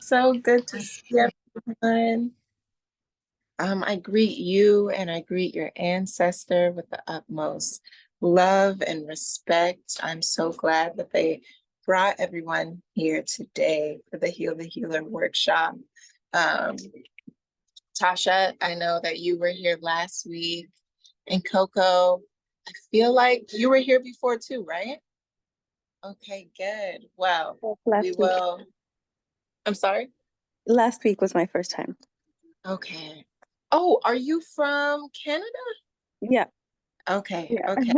So good to see everyone. I greet you and I greet your ancestor with the utmost love and respect. I'm so glad that they brought everyone here today for the Heal the Healer workshop. Um, Tasha, I know that you were here last week, and Coco, I feel like you were here before too, right? Okay, good. Well, we Last week. will. I'm sorry. Last week was my first time. Okay. Oh, are you from Canada? Yeah. Okay, Yeah. okay.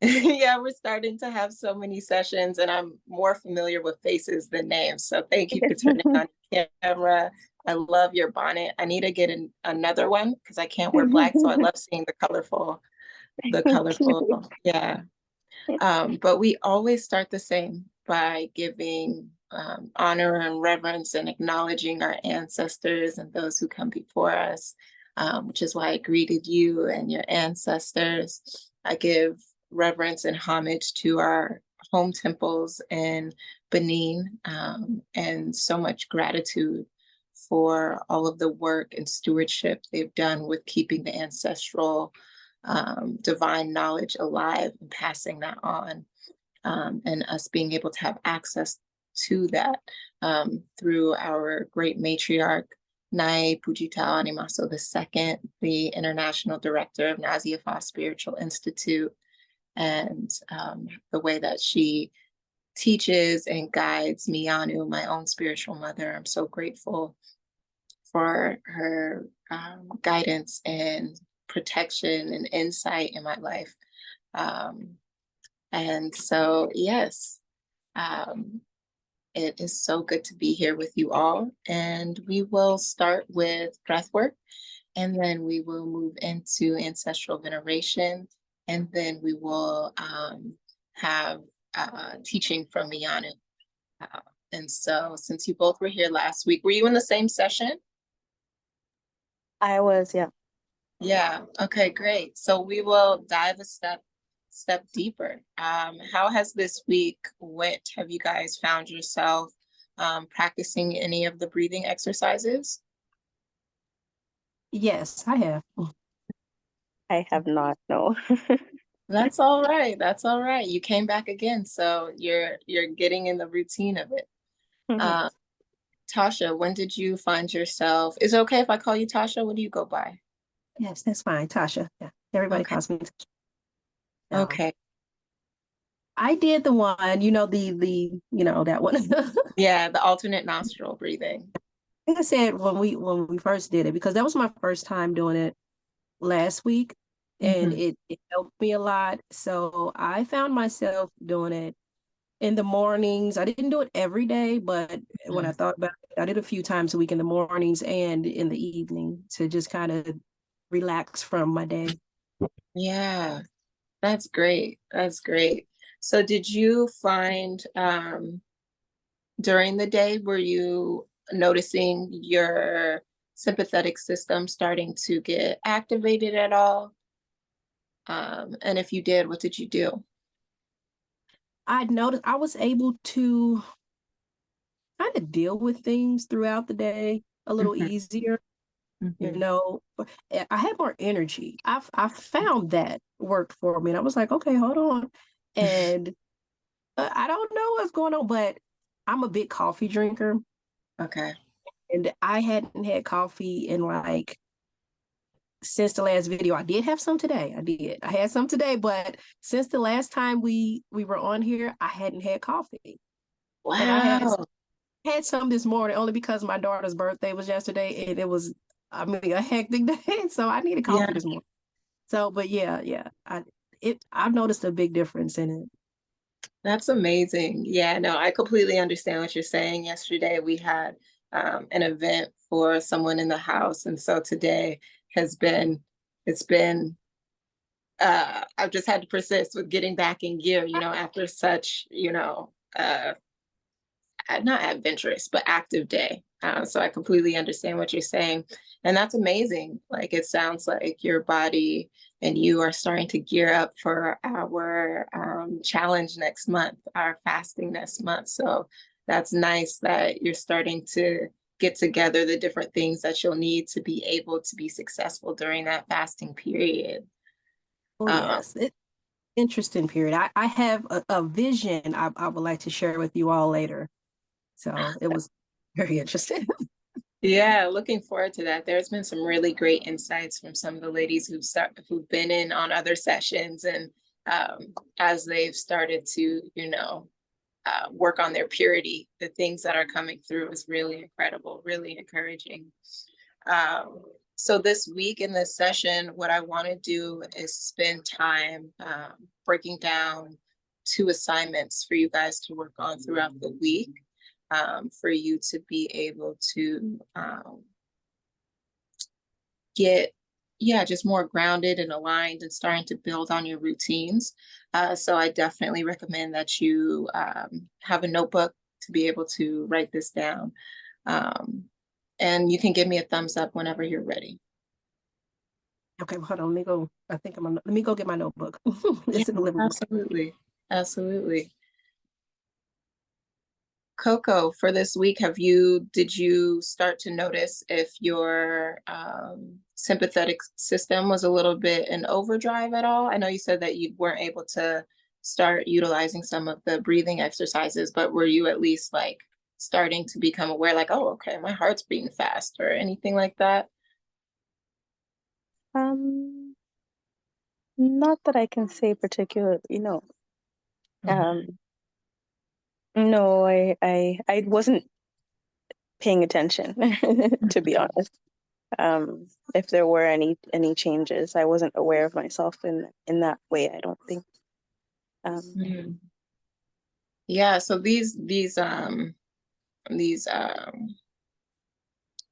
Yeah, we're starting to have so many sessions, and I'm more familiar with faces than names. So thank you for turning on your camera. I love your bonnet. I need to get another one because I can't wear black, so I love seeing the Thank you. colorful. Yeah. But we always start the same by giving honor and reverence and acknowledging our ancestors and those who come before us, which is why I greeted you and your ancestors. I give reverence and homage to our home temples in Benin, and so much gratitude for all of the work and stewardship they've done with keeping the ancestral divine knowledge alive and passing that on, and us being able to have access to that through our great matriarch, Nai Pujita Animaso II, the International Director of Nazia Fa Spiritual Institute, and the way that she teaches and guides Miyanu, my own spiritual mother. I'm so grateful for her guidance and protection and insight in my life. Um, and so, yes, um, it is so good to be here with you all. And we will start with breath work, and then we will move into ancestral veneration, and then we will have teaching from Miyanu. Uh, and so, since you both were here last week, were you in the same session? I was, yeah. Yeah. Okay, great. So we will dive a step deeper. How has this week went? Have you guys found yourself practicing any of the breathing exercises? Yes, I have. I have not, no. That's all right. That's all right. You came back again, so you're getting in the routine of it. Mhm. Uh, Tasha, when did you find yourself? Is it okay if I call you Tasha? What do you go by? Yes, that's fine. Tasha. Yeah. Everybody Okay. calls me Tasha. No. Okay. I did the one, the that one. Yeah, the alternate nostril breathing. Like I said, when we first did it, because that was my first time doing it last week, and Mhm. it helped me a lot. So I found myself doing it in the mornings. I didn't do it every day, but when I thought about it, I did a few times a week in the mornings and in the evening to just kind of relax from my day. Yeah. That's great. That's great. So did you find during the day, were you noticing your sympathetic system starting to get activated at all? And if you did, what did you do? I noticed I was able to kind of deal with things throughout the day a little Mhm, easier. You mhm. know, I had more energy. I found that worked for me, and I was like, okay, hold on, and I don't know what's going on, but I'm a big coffee drinker, Okay. and I hadn't had coffee in like since the last video. I did have some today. I did. I had some today, but since the last time we were on here, I hadn't had coffee, and I Wow. had some this morning only because my daughter's birthday was yesterday, and it was, I mean, a hectic day, so I needed Yeah, coffee this morning. So, but yeah, I've noticed a big difference in it. that's amazing. Yeah, no, I completely understand what you're saying. Yesterday we had an event for someone in the house, and so today has been it's been I've just had to persist with getting back in gear, after such, not adventurous, but active day. So I completely understand what you're saying. And that's amazing. Like it sounds like your body and you are starting to gear up for our challenge next month, our fasting next month. So that's nice that you're starting to get together the different things that you'll need to be able to be successful during that fasting period. Oh, yes. It's interesting period. I have a vision I would like to share with you all later. So it was very interesting. Yeah, looking forward to that. There's been some really great insights from some of the ladies who've been in on other sessions, and as they've started to, work on their purity, the things that are coming through is really incredible, really encouraging. So this week in this session, what I want to do is spend time breaking down 2 assignments for you guys to work on throughout the week, for you to be able to get just more grounded and aligned and starting to build on your routines. So I definitely recommend that you have a notebook to be able to write this down. And you can give me a thumbs up whenever you're ready. Okay, well, hold on. Let me go. Let me go get my notebook. Yeah, It's in the living room. absolutely. Absolutely. Coco, for this week, did you start to notice if your sympathetic system was a little bit in overdrive at all? I know you said that you weren't able to start utilizing some of the breathing exercises, but were you at least like starting to become aware, like, oh, okay, my heart's beating fast or anything like that? Not that I can say particularly, no. Mhm. No, I wasn't paying attention, to be honest. If there were any changes, I wasn't aware of myself in that way, I don't think. Mhm. Yeah, so these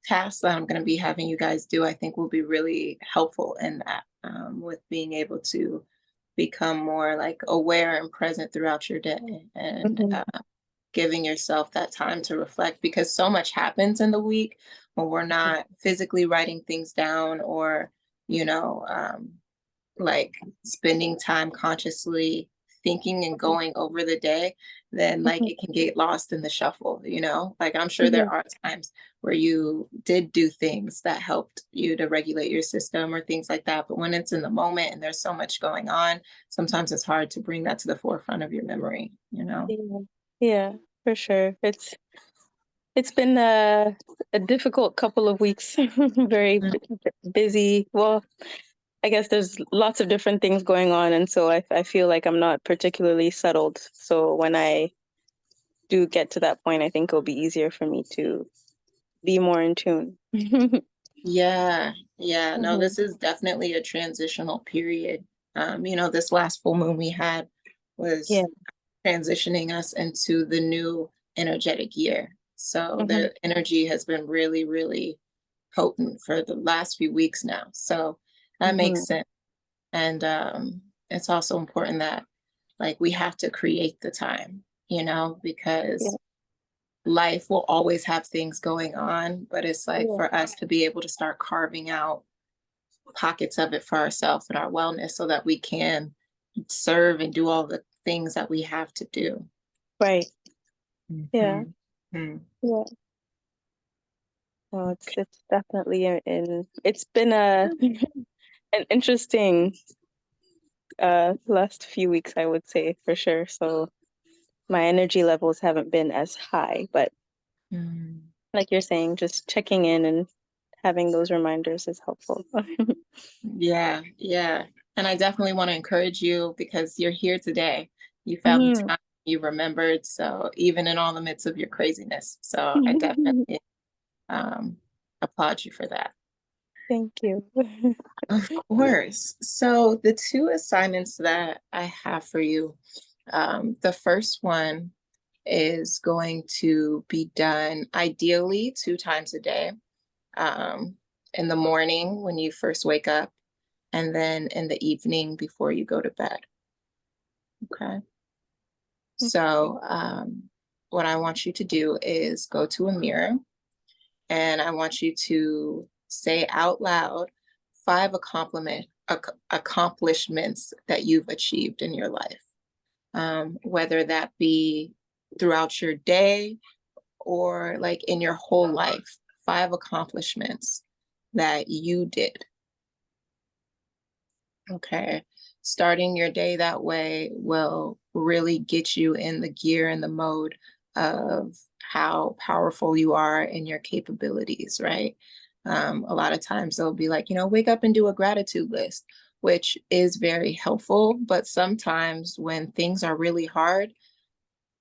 tasks that I'm going to be having you guys do, I think will be really helpful in that, with being able to become more like aware and present throughout your day, and Mhm, giving yourself that time to reflect, because so much happens in the week when we're not physically writing things down, or, you know, like spending time consciously thinking and mhm, going over the day, then like mhm. it can get lost in the shuffle, like I'm sure Yeah, there are times where you did do things that helped you to regulate your system or things like that, but when it's in the moment and there's so much going on, sometimes it's hard to bring that to the forefront of your memory. yeah, yeah, for sure. It's been a difficult couple of weeks, very busy. Well, I guess there's lots of different things going on, and so I feel like I'm not particularly settled. So when I do get to that point, I think it'll be easier for me to be more in tune. Yeah, yeah. No, Mhm. this is definitely a transitional period. This last full moon we had Yeah. was transitioning us into the new energetic year. So Mhm. the energy has been really, really potent for the last few weeks now. So that makes Mhm. sense. And it's also important that like we have to create the time, Yeah. because life will always have things going on, but it's like Yeah. for us to be able to start carving out pockets of it for ourselves and our wellness so that we can serve and do all the things that we have to do. Right. Yeah. Mhm. Mhm. Yeah. No, it's definitely it's been a an interesting last few weeks, I would say, for sure. So my energy levels haven't been as high, but Mm. like you're saying, just checking in and having those reminders is helpful. Yeah, yeah. And I definitely want to encourage you because you're here today. You found Mhm. the time, you remembered. So even in all the midst of your craziness. So I definitely um, applaud you for that. Thank you. Of course. So the 2 assignments that I have for you, the first one is going to be done ideally 2 times a day, um, in the morning when you first wake up, and then in the evening before you go to bed. Okay. So, what I want you to do is go to a mirror, and I want you to say out loud 5 accomplishments that you've achieved in your life. Whether that be throughout your day or like in your whole life. 5 accomplishments that you did. Okay. Starting your day that way will really get you in the gear and the mode of how powerful you are and your capabilities, right? A lot of times they'll be like, wake up and do a gratitude list, which is very helpful. But sometimes when things are really hard,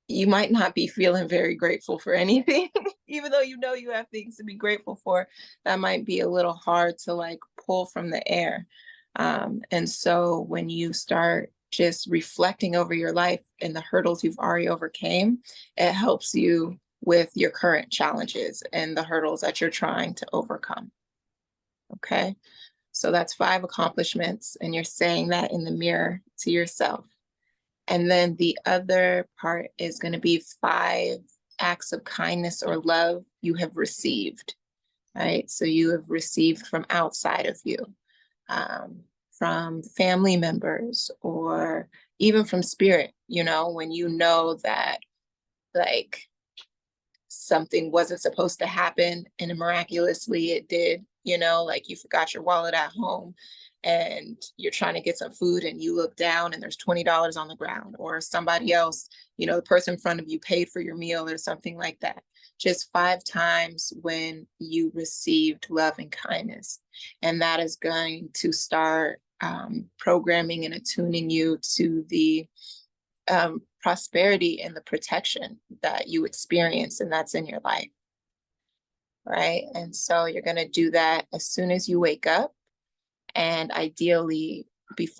you might not be feeling very grateful for anything, even though you have things to be grateful for. That might be a little hard to like pull from the air. And so when you start just reflecting over your life and the hurdles you've already overcame, it helps you with your current challenges and the hurdles that you're trying to overcome. Okay. So that's 5 accomplishments, and you're saying that in the mirror to yourself. And then the other part is going to be 5 acts of kindness or love you have received, right? So you have received from outside of you, from family members, or even from spirit, when you know that like something wasn't supposed to happen and miraculously it did, like you forgot your wallet at home and you're trying to get some food and you look down and there's $20 on the ground, or somebody else, the person in front of you paid for your meal or something like that. Just 5 times when you received love and kindness. And that is going to start programming and attuning you to the prosperity and the protection that you experience and that's in your life. Right. And so you're going to do that as soon as you wake up, and ideally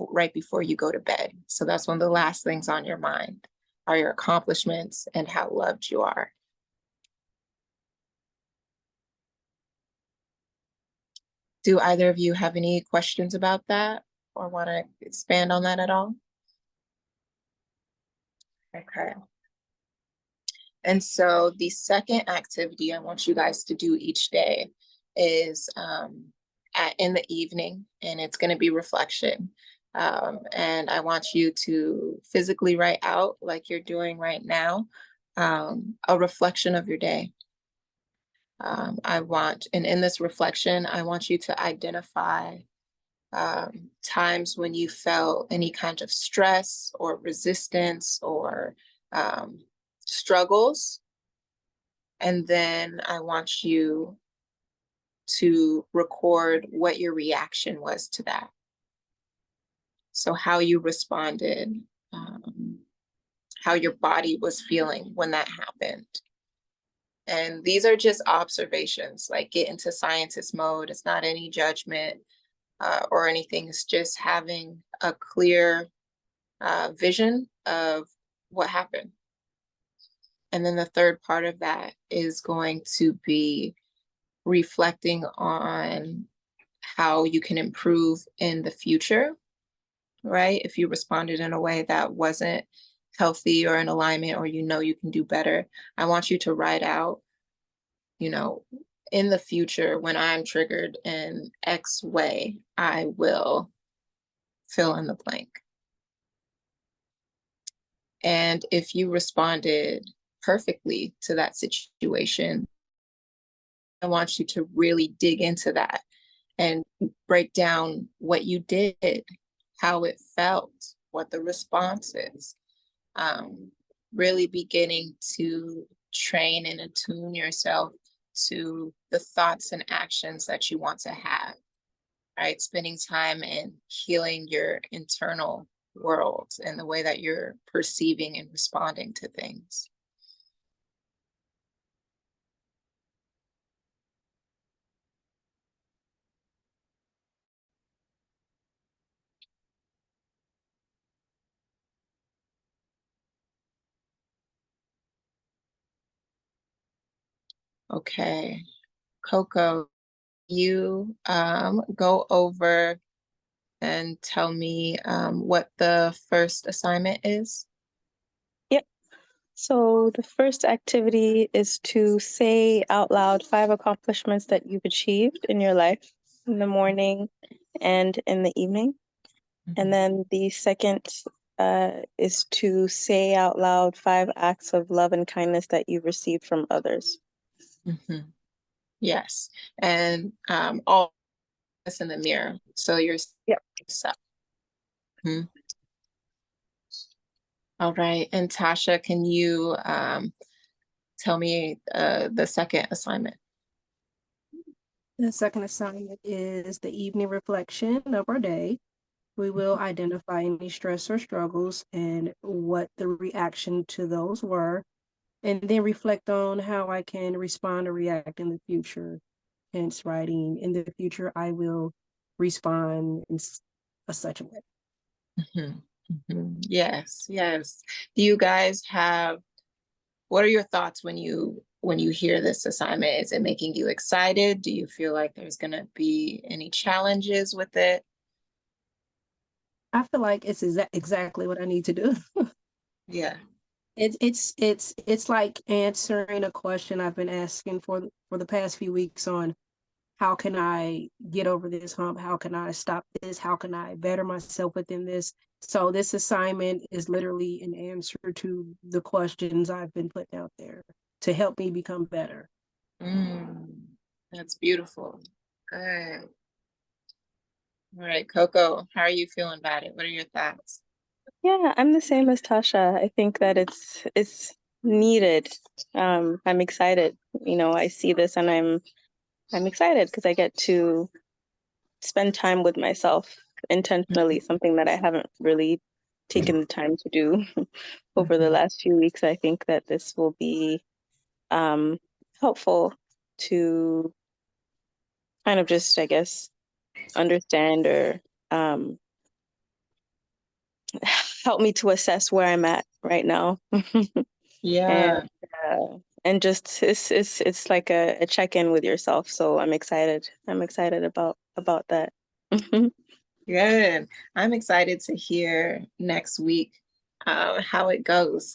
right before you go to bed. So that's one of the last things on your mind are your accomplishments and how loved you are. Do either of you have any questions about that or want to expand on that at all? Okay. And so the second activity I want you guys to do each day is in the evening, and it's going to be reflection. And I want you to physically write out, like you're doing right now, a reflection of your day. And in this reflection, I want you to identify times when you felt any kind of stress or resistance or struggles. And then I want you to record what your reaction was to that. So how you responded, how your body was feeling when that happened. And these are just observations, like get into scientist mode. It's not any judgment or anything. It's just having a clear vision of what happened. And then the third part of that is going to be reflecting on how you can improve in the future, right? If you responded in a way that wasn't healthy or in alignment, or you can do better, I want you to write out, in the future, when I'm triggered in X way, I will fill in the blank. And if you responded perfectly to that situation, I want you to really dig into that and break down what you did, how it felt, what the response is. Really beginning to train and attune yourself to the thoughts and actions that you want to have, right? Spending time in healing your internal world and the way that you're perceiving and responding to things. Okay, Coco, you go over and tell me what the first assignment is. Yep. So the first activity is to say out loud 5 accomplishments that you've achieved in your life in the morning and in the evening. And then the second is to say out loud 5 acts of love and kindness that you've received from others. Mhm. Yes. And all this in the mirror. So you're Yep. yourself. Mhm. All right. And Tasha, can you tell me the second assignment? The second assignment is the evening reflection of our day. We will identify any stress or struggles and what the reaction to those were, and then reflect on how I can respond or react in the future. Hence, writing, in the future, I will respond in such a way. Mhm. Mhm. Yes, yes. Do you guys have, what are your thoughts when you hear this assignment? Is it making you excited? Do you feel like there's going to be any challenges with it? I feel like it's exactly what I need to do. Yeah. It's like answering a question I've been asking for the past few weeks on how can I get over this hump? How can I stop this? How can I better myself within this? So this assignment is literally an answer to the questions I've been putting out there to help me become better. Mm, that's beautiful. Good. All right, Coco, how are you feeling about it? What are your thoughts? Yeah, I'm the same as Tasha. I think that it's needed. I'm excited. I see this and I'm excited because I get to spend time with myself intentionally, something that I haven't really taken the time to do over the Mhm. last few weeks. I think that this will be um, helpful to kind of just, I guess, understand or um, help me to assess where I'm at right now. and Yeah, uh, and just it's like a check-in with yourself. So I'm excited. I'm excited about that. good. I'm excited to hear next week how it goes.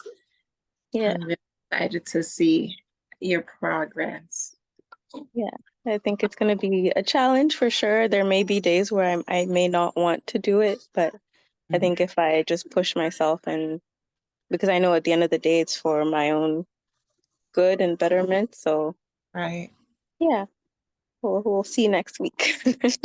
Yeah. I'm really excited to see your progress. Yeah, I think it's going to be a challenge for sure. There may be days where I may not want to do it, but I Mhm. think if I just push myself and because I know at the end of the day it's for my own good and betterment. So Right. yeah, we'll see next week.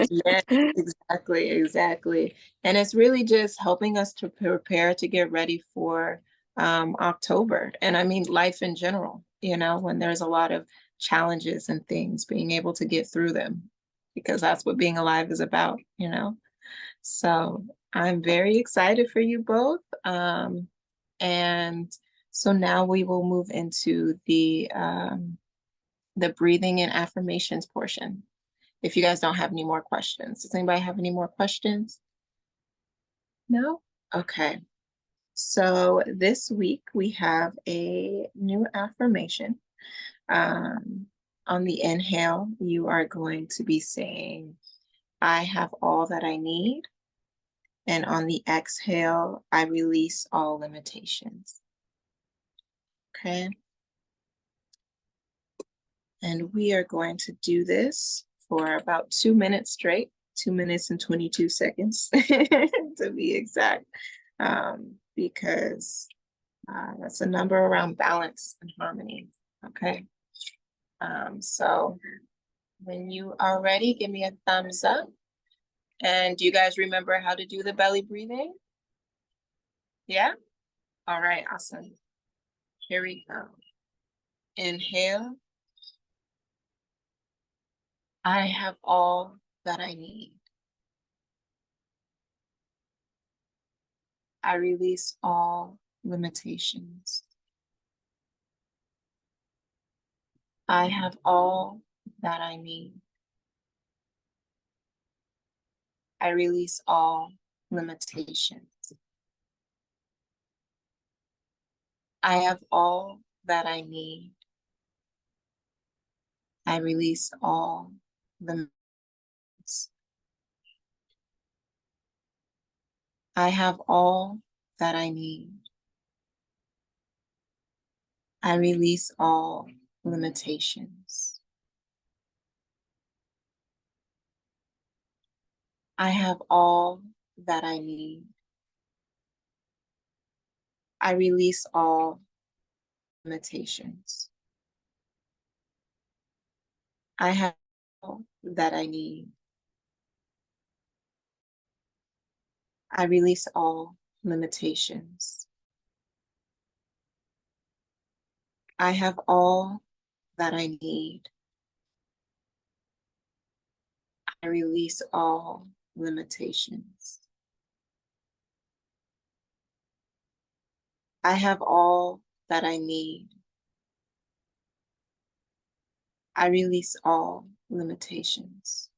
Yes, exactly, exactly. And it's really just helping us to prepare to get ready for October. And I mean, life in general, when there's a lot of challenges and things, being able to get through them, because that's what being alive is about. So I'm very excited for you both. And so now we will move into the breathing and affirmations portion. If you guys don't have any more questions. Does anybody have any more questions? No? Okay. So this week we have a new affirmation. Um, on the inhale, you are going to be saying, I have all that I need. And on the exhale, I release all limitations. Okay. And we are going to do this for about 2 minutes straight, 2 minutes and 22 seconds to be exact, because that's a number around balance and harmony. Okay. So when you are ready, give me a thumbs up. And do you guys remember how to do the belly breathing? Yeah? All right, awesome. Here we go. Inhale. I have all that I need. I release all limitations. I have all that I need. I release all limitations. I have all that I need. I release all limits. I have all that I need. I release all limitations. I have all that I need. I release all limitations. I have all that I need. I release all limitations. I have all that I need. I release all limitations. I have all that I need. I release all limitations.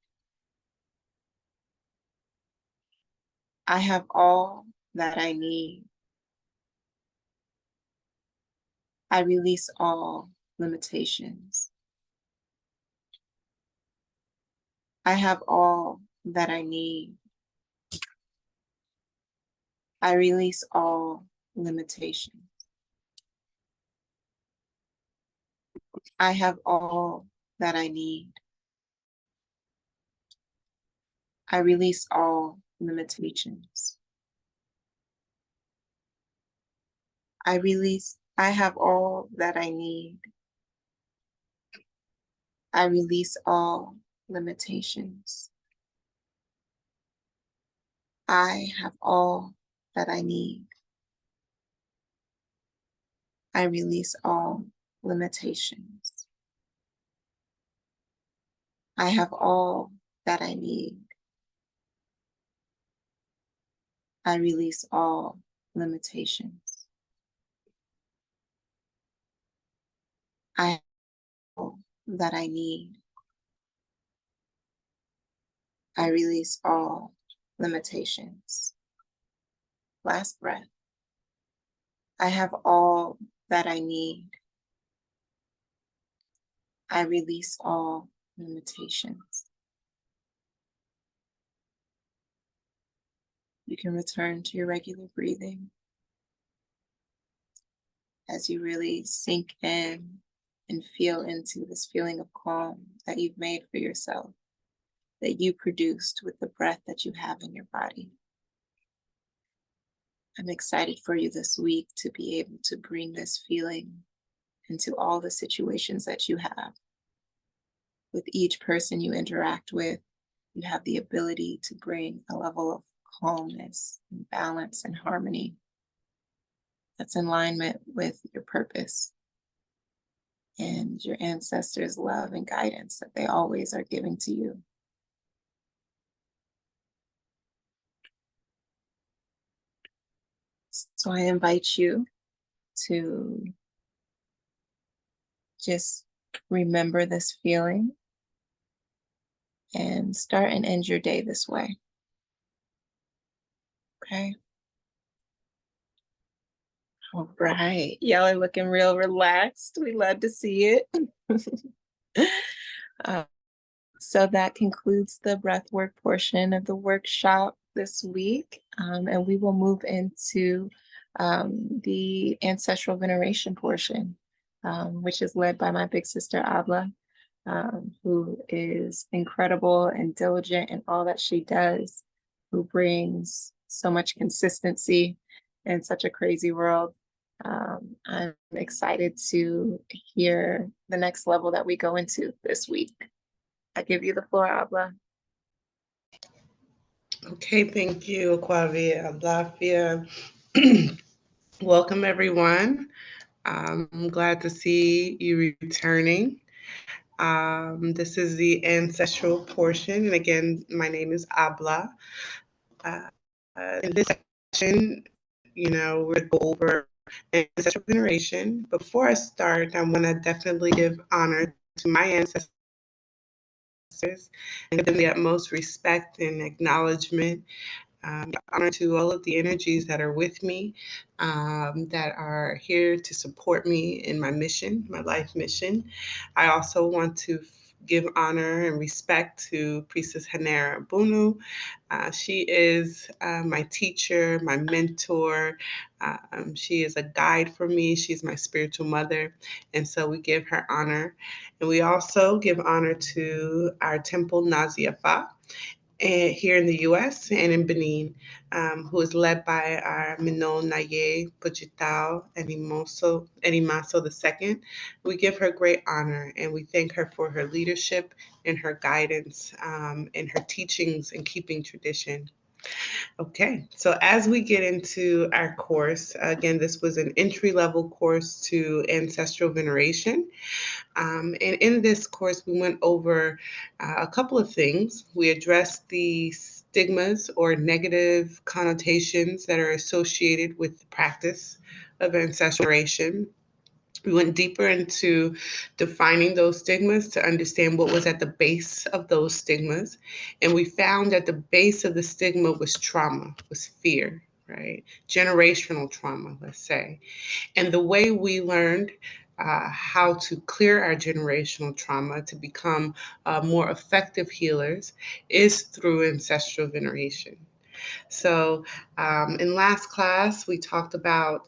I have all that I need. I release all limitations. I have all that I need. I release all limitations. I have all that I need. I release all limitations. I have all that I need. I release all limitations. I have all that I need. I release all limitations. I have all that I need. I release all limitations. I have all that I need. I release all limitations. Last breath. I have all that I need. I release all limitations. You can return to your regular breathing as you really sink in and feel into this feeling of calm that you've made for yourself, that you produced with the breath that you have in your body. I'm excited for you this week to be able to bring this feeling into all the situations that you have. With each person you interact with, you have the ability to bring a level of calmness and balance and harmony that's in alignment with your purpose and your ancestors' love and guidance that they always are giving to you. So I invite you to just remember this feeling and start and end your day this way. Okay? All right. Y'all are looking real relaxed. We love to see it. So that concludes the breathwork portion of the workshop this week. And we will move into the ancestral veneration portion, which is led by my big sister, Abla, who is incredible and diligent in all that she does, who brings so much consistency in such a crazy world. I'm excited to hear the next level that we go into this week. I give you the floor, Abla. Okay, thank you, Aquavia, Ablafia. Welcome, everyone. I'm glad to see you returning. This is the ancestral portion, and again, my name is Abla. In this section, we're going to go over ancestral veneration. Before I start, I want to definitely give honor to my ancestors and give them the utmost respect and acknowledgement. Honor to all of the energies that are with me, that are here to support me in my mission, my life mission. I also want to give honor and respect to Priestess Hanera Bunu. She is my teacher, my mentor. She is a guide for me. She's my spiritual mother. And so we give her honor. And we also give honor to our temple, Naziafa. here in the US and in Benin, who is led by our Minon Naye Pujitao Animaso II. We give her great honor and we thank her for her leadership and her guidance and her teachings in keeping tradition. Okay, so as we get into our course, again, this was an entry level course to ancestral veneration. And in this course, we went over a couple of things. We addressed the stigmas or negative connotations that are associated with the practice of ancestral veneration. We went deeper into defining those stigmas to understand what was at the base of those stigmas. And we found that the base of the stigma was trauma, was fear, right? Generational trauma, let's say. And the way we learned how to clear our generational trauma to become more effective healers is through ancestral veneration. So, in last class, we talked about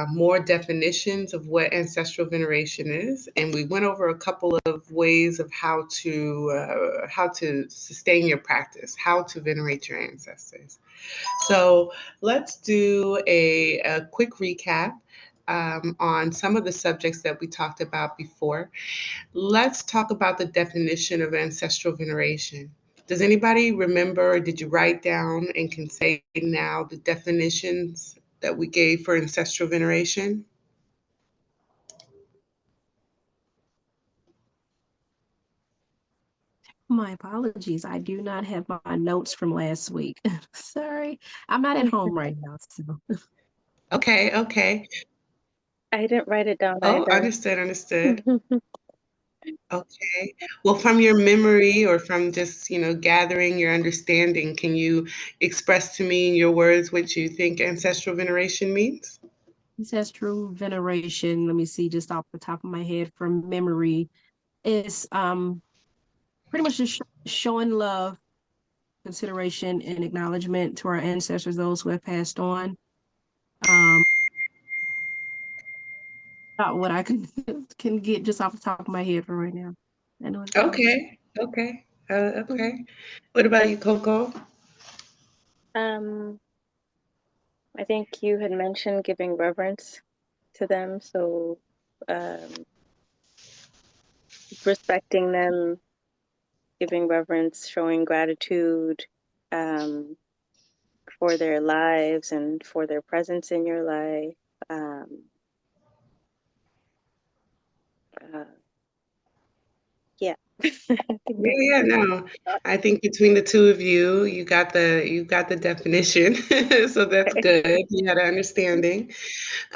more definitions of what ancestral veneration is, and we went over a couple of ways of how to sustain your practice, how to venerate your ancestors. So, let's do a quick recap on some of the subjects that we talked about before. Let's talk about the definition of ancestral veneration. Does anybody remember, or did you write down and can say now the definitions that we gave for ancestral veneration? My apologies. I do not have my notes from last week. Sorry. I'm not at home right now. So Okay, okay. I didn't write it down Oh, either. understood. Okay. Well, from your memory or from just, gathering your understanding, can you express to me in your words what you think ancestral veneration means? ancestral veneration, let me see, just off the top of my head from memory, is pretty much just showing love, consideration, and acknowledgement to our ancestors, those who have passed on. Um, Not what I can can get just off the top of my head for right now. I know it's hard. Okay. What about you, Coco? Um, I think you had mentioned giving reverence to them, so um, respecting them, giving reverence, showing gratitude um, for their lives and for their presence in your life. Um, uh, yeah, I think that's Yeah, no. I think between the two of you, you got the definition. So that's good. You had an understanding.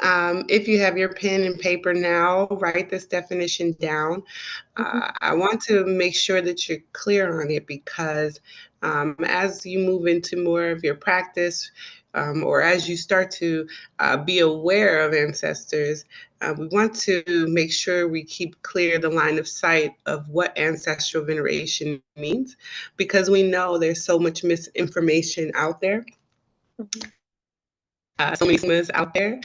If you have your pen and paper now, write this definition down. Mhm, I want to make sure that you're clear on it because as you move into more of your practice, or as you start to be aware of ancestors, we want to make sure we keep clear the line of sight of what ancestral veneration means because we know there's so much misinformation out there. mhm, So many stigmas out there,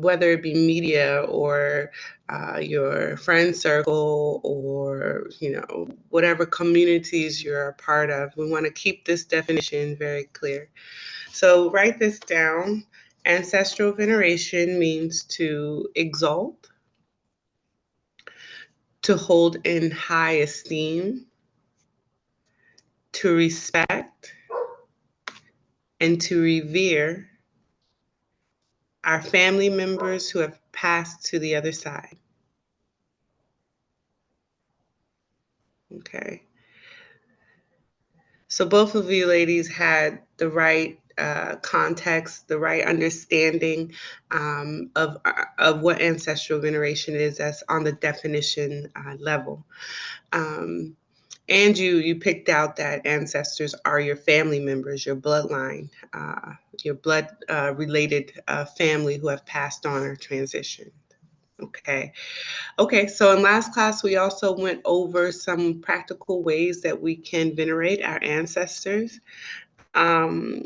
whether it be media or your friend circle or whatever communities you're a part of. We want to keep this definition very clear. So write this down. Ancestral veneration means to exalt, to hold in high esteem, to respect, and to revere our family members who have passed to the other side. Okay. So both of you ladies had the right context, the right understanding of what ancestral veneration is. That's on the definition level. Um, and you picked out that ancestors are your family members, your bloodline, your blood related family who have passed on or transitioned. Okay. Okay, so in last class, we also went over some practical ways that we can venerate our ancestors. Um,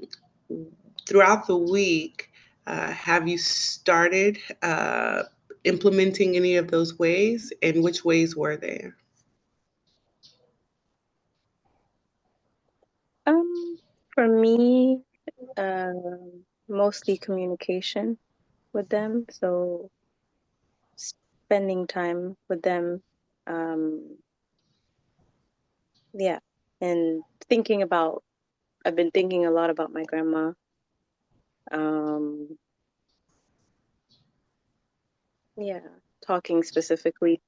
Throughout the week, have you started implementing any of those ways, and which ways were they? For me, mostly communication with them. So spending time with them, um, yeah, and thinking about. I've been thinking a lot about my grandma. Um, yeah, talking specifically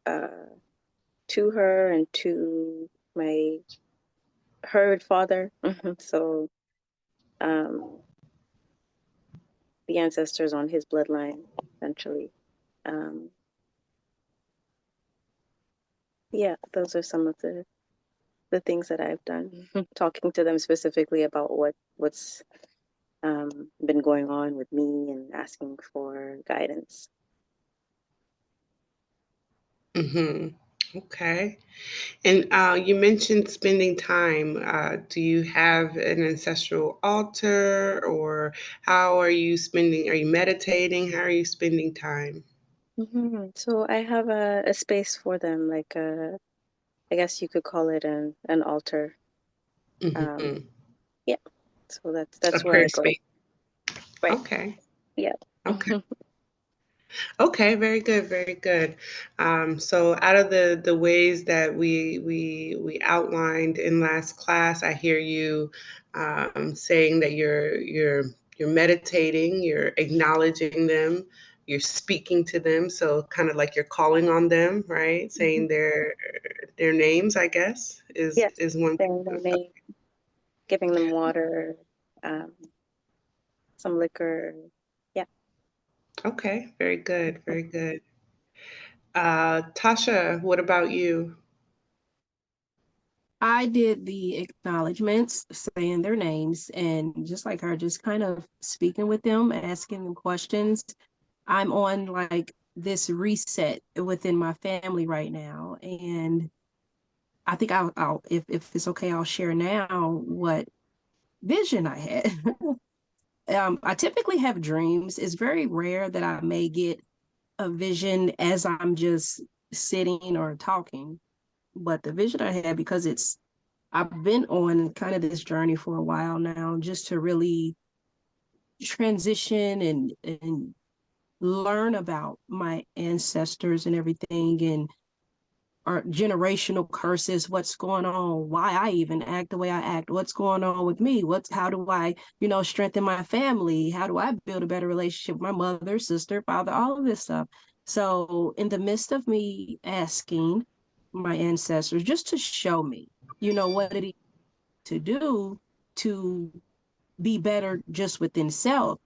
uh, to her and to my her father. So um, the ancestors on his bloodline, essentially. Um, yeah, those are some of the things that I've done. Talking to them specifically about what's been going on with me and asking for guidance. Okay. And you mentioned spending time. Do you have an ancestral altar, or how are you spending? Are you meditating? How are you spending time? So I have a space for them, like I guess you could call it an altar. Um, Hmm. yeah. So A that's where prayer I go. space. Right. Okay. Yeah. Okay. Okay, very good, very good. So out of the ways that we outlined in last class, I hear you saying that you're meditating, you're acknowledging them, you're speaking to them. So kind of like you're calling on them, right? Mhm. Saying their names, I guess, Yes. is one. Saying their name, giving them water, um, some liquor. Yeah. Okay, very good, very good. Tasha, what about you? I did the acknowledgments, saying their names, and just like her, just kind of speaking with them, asking them questions. I'm on like this reset within my family right now. And I think I'll if it's okay, I'll share now what vision I had. I typically have dreams. It's very rare that I may get a vision as I'm just sitting or talking. But the vision I had, because I've been on kind of this journey for a while now, just to really transition and learn about my ancestors and everything, and our generational curses, what's going on, why I even act the way I act, what's going on with me, how do I, strengthen my family, how do I build a better relationship with my mother, sister, father, all of this stuff. So in the midst of me asking my ancestors just to show me, what it is to do to be better just within self.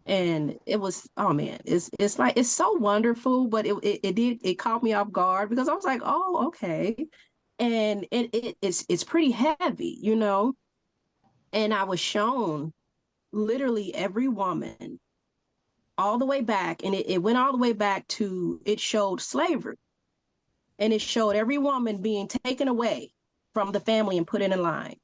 And it was, oh man, it's like it's so wonderful, but it caught me off guard because I was like, oh, okay. And it's pretty heavy, and I was shown literally every woman all the way back, and it went all the way back to, it showed slavery, and it showed every woman being taken away from the family and put in a line.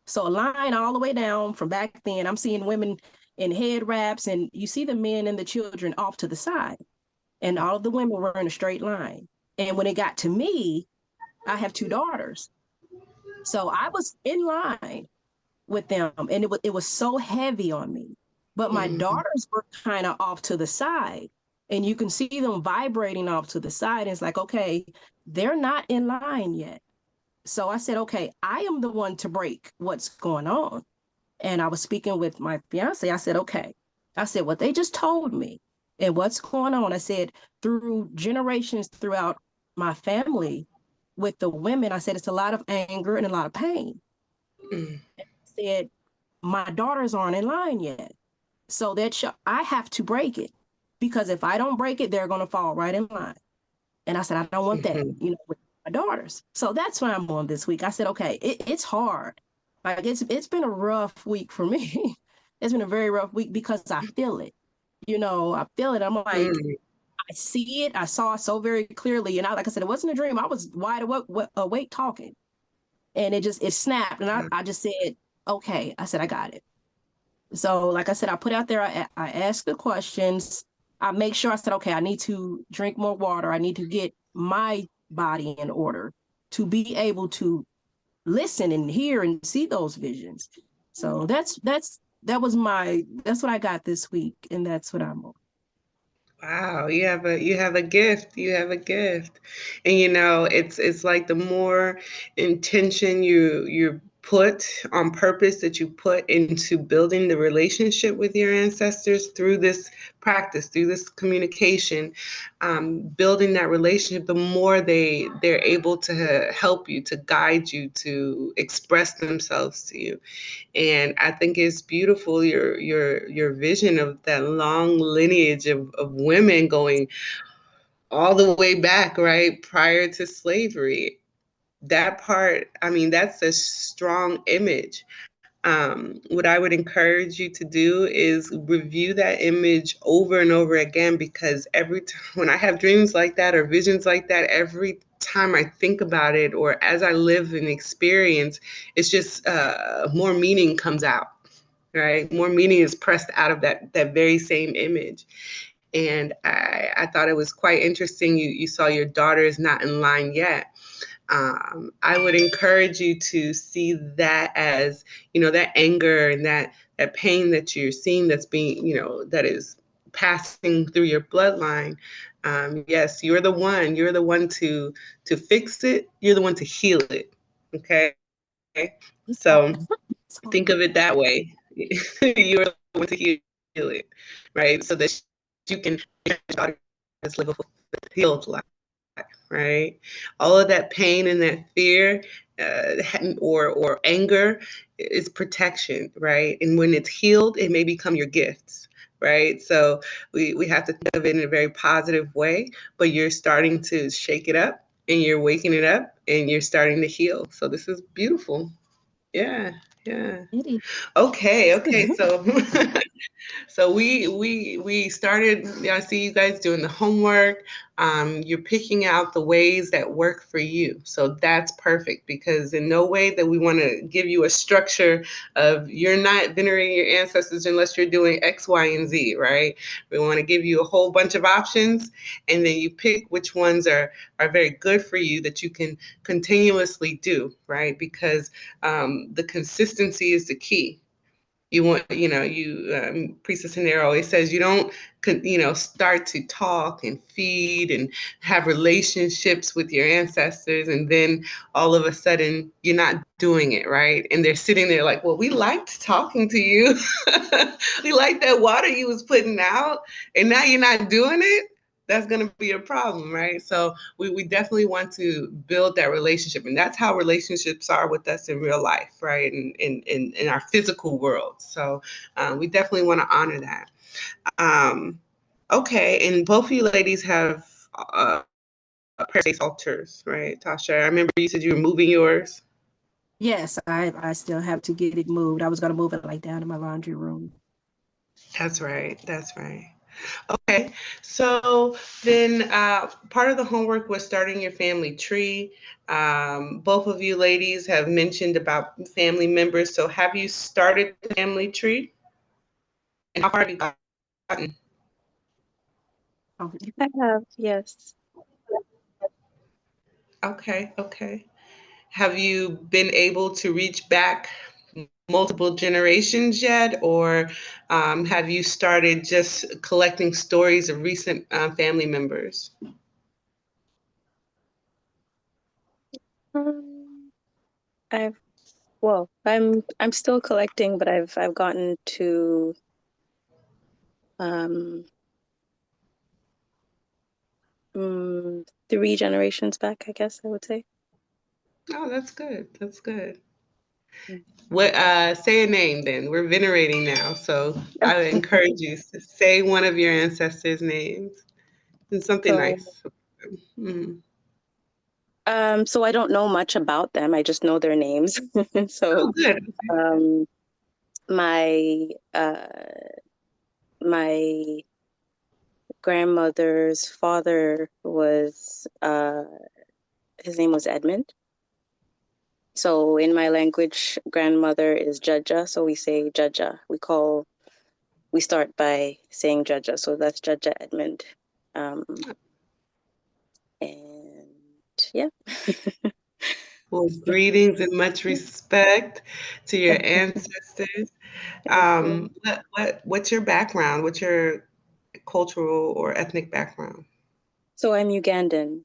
So a line all the way down from back then. I'm seeing women in head wraps, and you see the men and the children off to the side, and all of the women were in a straight line. And when it got to me, I have two daughters, so I was in line with them, and it was so heavy on me. But my Mhm. daughters were kind of off to the side, and you can see them vibrating off to the side. And it's like, okay, they're not in line yet. So I said, okay, I am the one to break what's going on. And I was speaking with my fiance. I said, okay. I said, what they just told me and what's going on. I said, through generations throughout my family with the women, I said, it's a lot of anger and a lot of pain. Mm. I said, my daughters aren't in line yet. So I have to break it, because if I don't break it, they're going to fall right in line. And I said, I don't want that, Mhm. with my daughters. So that's why I'm on this week. I said, okay, it's hard. Like it's been a rough week for me. It's been a very rough week because I feel it. I feel it. I'm like, Mm. I see it. I saw it so very clearly. And like I said, it wasn't a dream. I was wide awake talking. And it snapped. And I just said, okay. I said, I got it. So, like I said, I put out there, I asked the questions. I make sure I said, okay, I need to drink more water. I need to get my body in order to be able to listen and hear and see those visions. So that's what I got this week, and that's what I'm on. Wow, you have a gift. You have a gift. And it's like the more intention you put on purpose that you put into building the relationship with your ancestors through this practice, through this communication, building that relationship, the more they're able to help you, to guide you, to express themselves to you. And I think it's beautiful your vision of that long lineage of women going all the way back, right, prior to slavery. That part, I mean, that's a strong image. What I would encourage you to do is review that image over and over again, because every time when I have dreams like that or visions like that, every time I think about it or as I live and experience, it's just more meaning comes out, right? More meaning is pressed out of that very same image. And I thought it was quite interesting. You saw your daughter is not in line yet. I would encourage you to see that as, that anger and that pain that you're seeing that's being, that is passing through your bloodline. Yes, you're the one to fix it. You're the one to heal it. Okay. So think of it that way. You're the one to heal it, right? So that you can live a healed life, right? All of that pain and that fear or anger is protection, right? And when it's healed, it may become your gifts, right? So we have to think of it in a very positive way, but you're starting to shake it up and you're waking it up and you're starting to heal. So this is beautiful. Yeah, yeah. Okay. So so we started. I see you guys doing the homework. You're picking out the ways that work for you. So that's perfect, because in no way that we want to give you a structure of you're not venerating your ancestors unless you're doing X, Y, and Z, right? We want to give you a whole bunch of options, and then you pick which ones are very good for you that you can continuously do, right? Because the consistency is the key. You want, Priestess Hanera always says you don't, start to talk and feed and have relationships with your ancestors, and then all of a sudden you're not doing it, right? And they're sitting there like, well, we liked talking to you. We liked that water you was putting out, and now you're not doing it. That's going to be a problem, right? So we definitely want to build that relationship. And that's how relationships are with us in real life, right? In our physical world. So we definitely want to honor that. Okay. And both of you ladies have prayer space altars, right, Tasha? I remember you said you were moving yours. Yes, I still have to get it moved. I was going to move it like down in my laundry room. That's right. That's right. Okay, so then part of the homework was starting your family tree. Both of you ladies have mentioned about family members. So have you started the family tree? And how far have you gotten? Oh, I have, yes. Okay. Have you been able to reach back multiple generations yet? Or have you started just collecting stories of recent family members? Um, I've well, I'm still collecting, but I've gotten to um 3 generations back, I guess I would say. Oh, that's good. That's good. Mm. What say a name then? We're venerating now, so I would encourage you to say one of your ancestors' names and something So nice. Mhm. so I don't know much about them. I just know their names. So Oh, good. um my my grandmother's father was his name was Edmund. So in my language, grandmother is Jaja, so we say Jaja. We start by saying Jaja, so that's Jaja Edmund. Um, and yeah. Well, greetings and much respect to your ancestors. Thank you. What's your background? What's your cultural or ethnic background? So I'm Ugandan.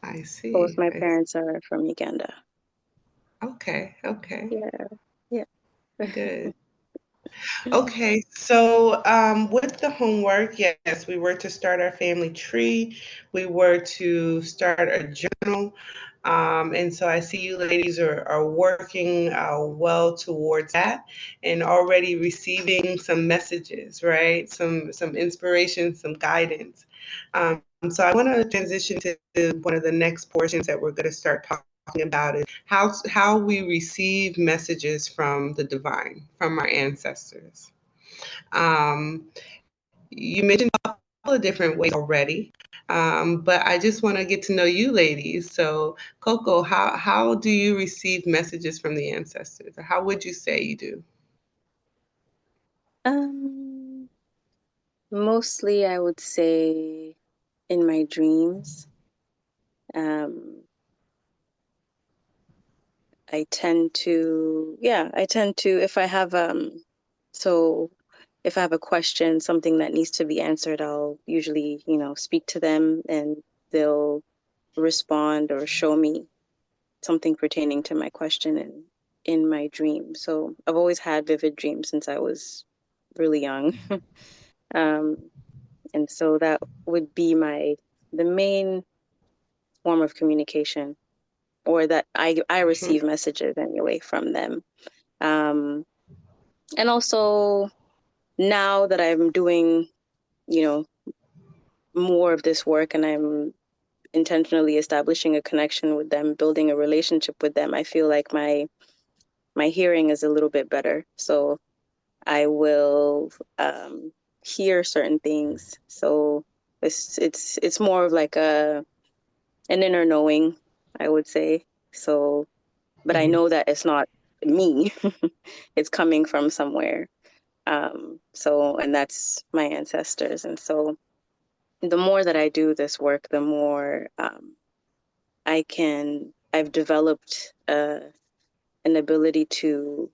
I Both see. my parents are from Uganda. Okay, okay, Yeah, yeah. good. Okay, so with the homework, yes, we were to start our family tree. We were to start a journal. And so I see you ladies are working well towards that and already receiving some messages, right? Some inspiration, some guidance. So I want to transition to one of the next portions that we're going to start talking about is how we receive messages from the divine, from our ancestors. Um, you mentioned a couple of different ways already, but I just want to get to know you ladies. So, Coco, how do you receive messages from the ancestors? Or how would you say you do? Um, Mostly I would say in my dreams. Um, I tend to, if I have, so if I have a question, something that needs to be answered, I'll usually, speak to them and they'll respond or show me something pertaining to my question in my dream. So I've always had vivid dreams since I was really young. Um, and so that would be the main form of communication, or that I Mhm. receive messages anyway from them. Um, and also now that I'm doing, you know, more of this work and I'm intentionally establishing a connection with them, building a relationship with them, I feel like my hearing is a little bit better. So I will hear certain things. So it's more of like an inner knowing, I would say. So, but I Mhm. know that it's not me. It's coming from somewhere. So, and that's my ancestors. And so the more that I do this work, the more I've developed an ability to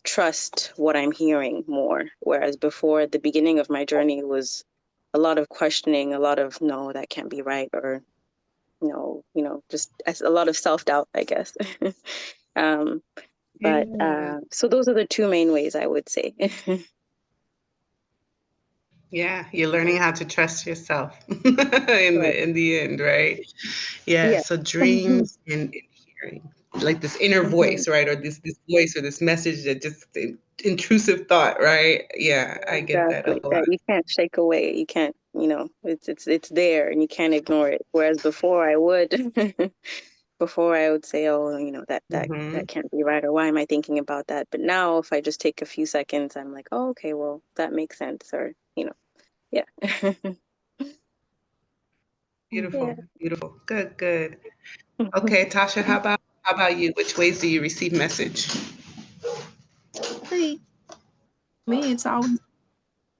trust what I'm hearing more. Whereas before, at the beginning of my journey, it was a lot of questioning, a lot of no, that can't be right, or no, just a lot of self doubt, I guess. um, but Yeah. so those are the two main ways I would say. Yeah, you're learning how to trust yourself in Right. the end, right? Yeah, Yeah. so dreams and hearing, like this inner Mhm. voice, right? Or this voice or this message that just intrusive thought, right? Yeah, I get that Exactly. a That lot. you can't shake away. You can't, it's there and you can't ignore it. Whereas before I would, before I would say, oh, Hmm. that can't be right, or why am I thinking about that? But now if I just take a few seconds, I'm like, oh, okay, well, that makes sense. Or, yeah. Yeah. Beautiful, beautiful. Good, good. Okay, Tasha, how about you? Which ways do you receive message? See, me, it's always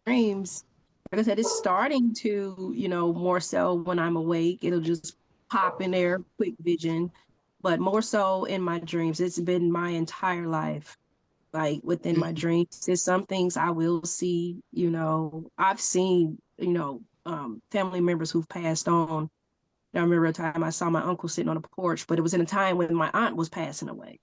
dreams. Like I said, it's starting to, more so when I'm awake. It'll just pop in there, quick vision, but more so in my dreams. It's been my entire life, like within my dreams. There's some things I will see, I've seen, family members who've passed on. I remember a time I saw my uncle sitting on a porch, but it was in a time when my aunt was passing away.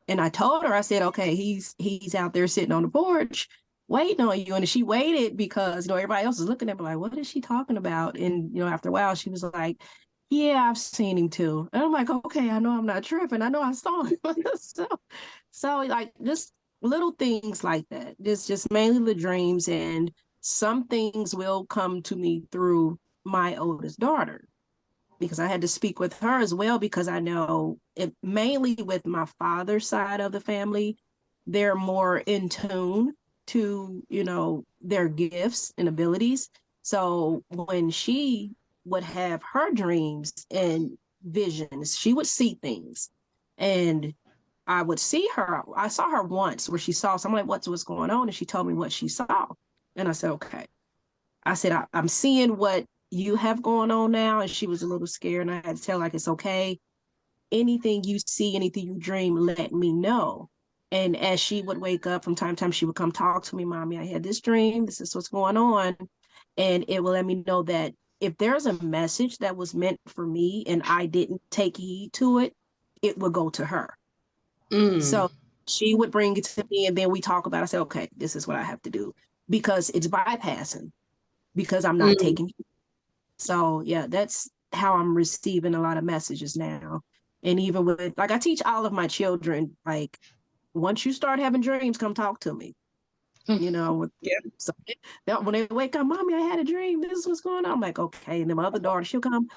And I told her, I said, okay, he's out there sitting on the porch waiting on you. And she waited because, everybody else is looking at me like, what is she talking about? And, after a while, she was like, yeah, I've seen him too. And I'm like, okay, I know I'm not tripping. I know I saw him. so like just little things like that. Just mainly the dreams, and some things will come to me through my oldest daughter, because I had to speak with her as well, because I know it mainly with my father's side of the family, they're more in tune to, their gifts and abilities. So when she would have her dreams and visions, she would see things. And I would see her. I saw her once where she saw, so I'm like, what's going on? And she told me what she saw. And I said, okay. I said, I'm seeing what you have going on now. And she was a little scared, and I had to tell her, like, it's okay. anything you see, anything you dream, let me know. And as she would wake up from time to time, she would come talk to me, Mommy, I had this dream. This is what's going on. And it will let me know that if there's a message that was meant for me and I didn't take heed to it, it would go to her. So she would bring it to me and then we talk about it. I say, okay, this is what I have to do because it's bypassing because I'm not taking. So yeah, that's how I'm receiving a lot of messages now. And even with, like, I teach all of my children, like, once you start having dreams, come talk to me. You know, so when they wake up, Mommy, I had a dream. This is what's going on. I'm like, okay. And then my other daughter, she'll come,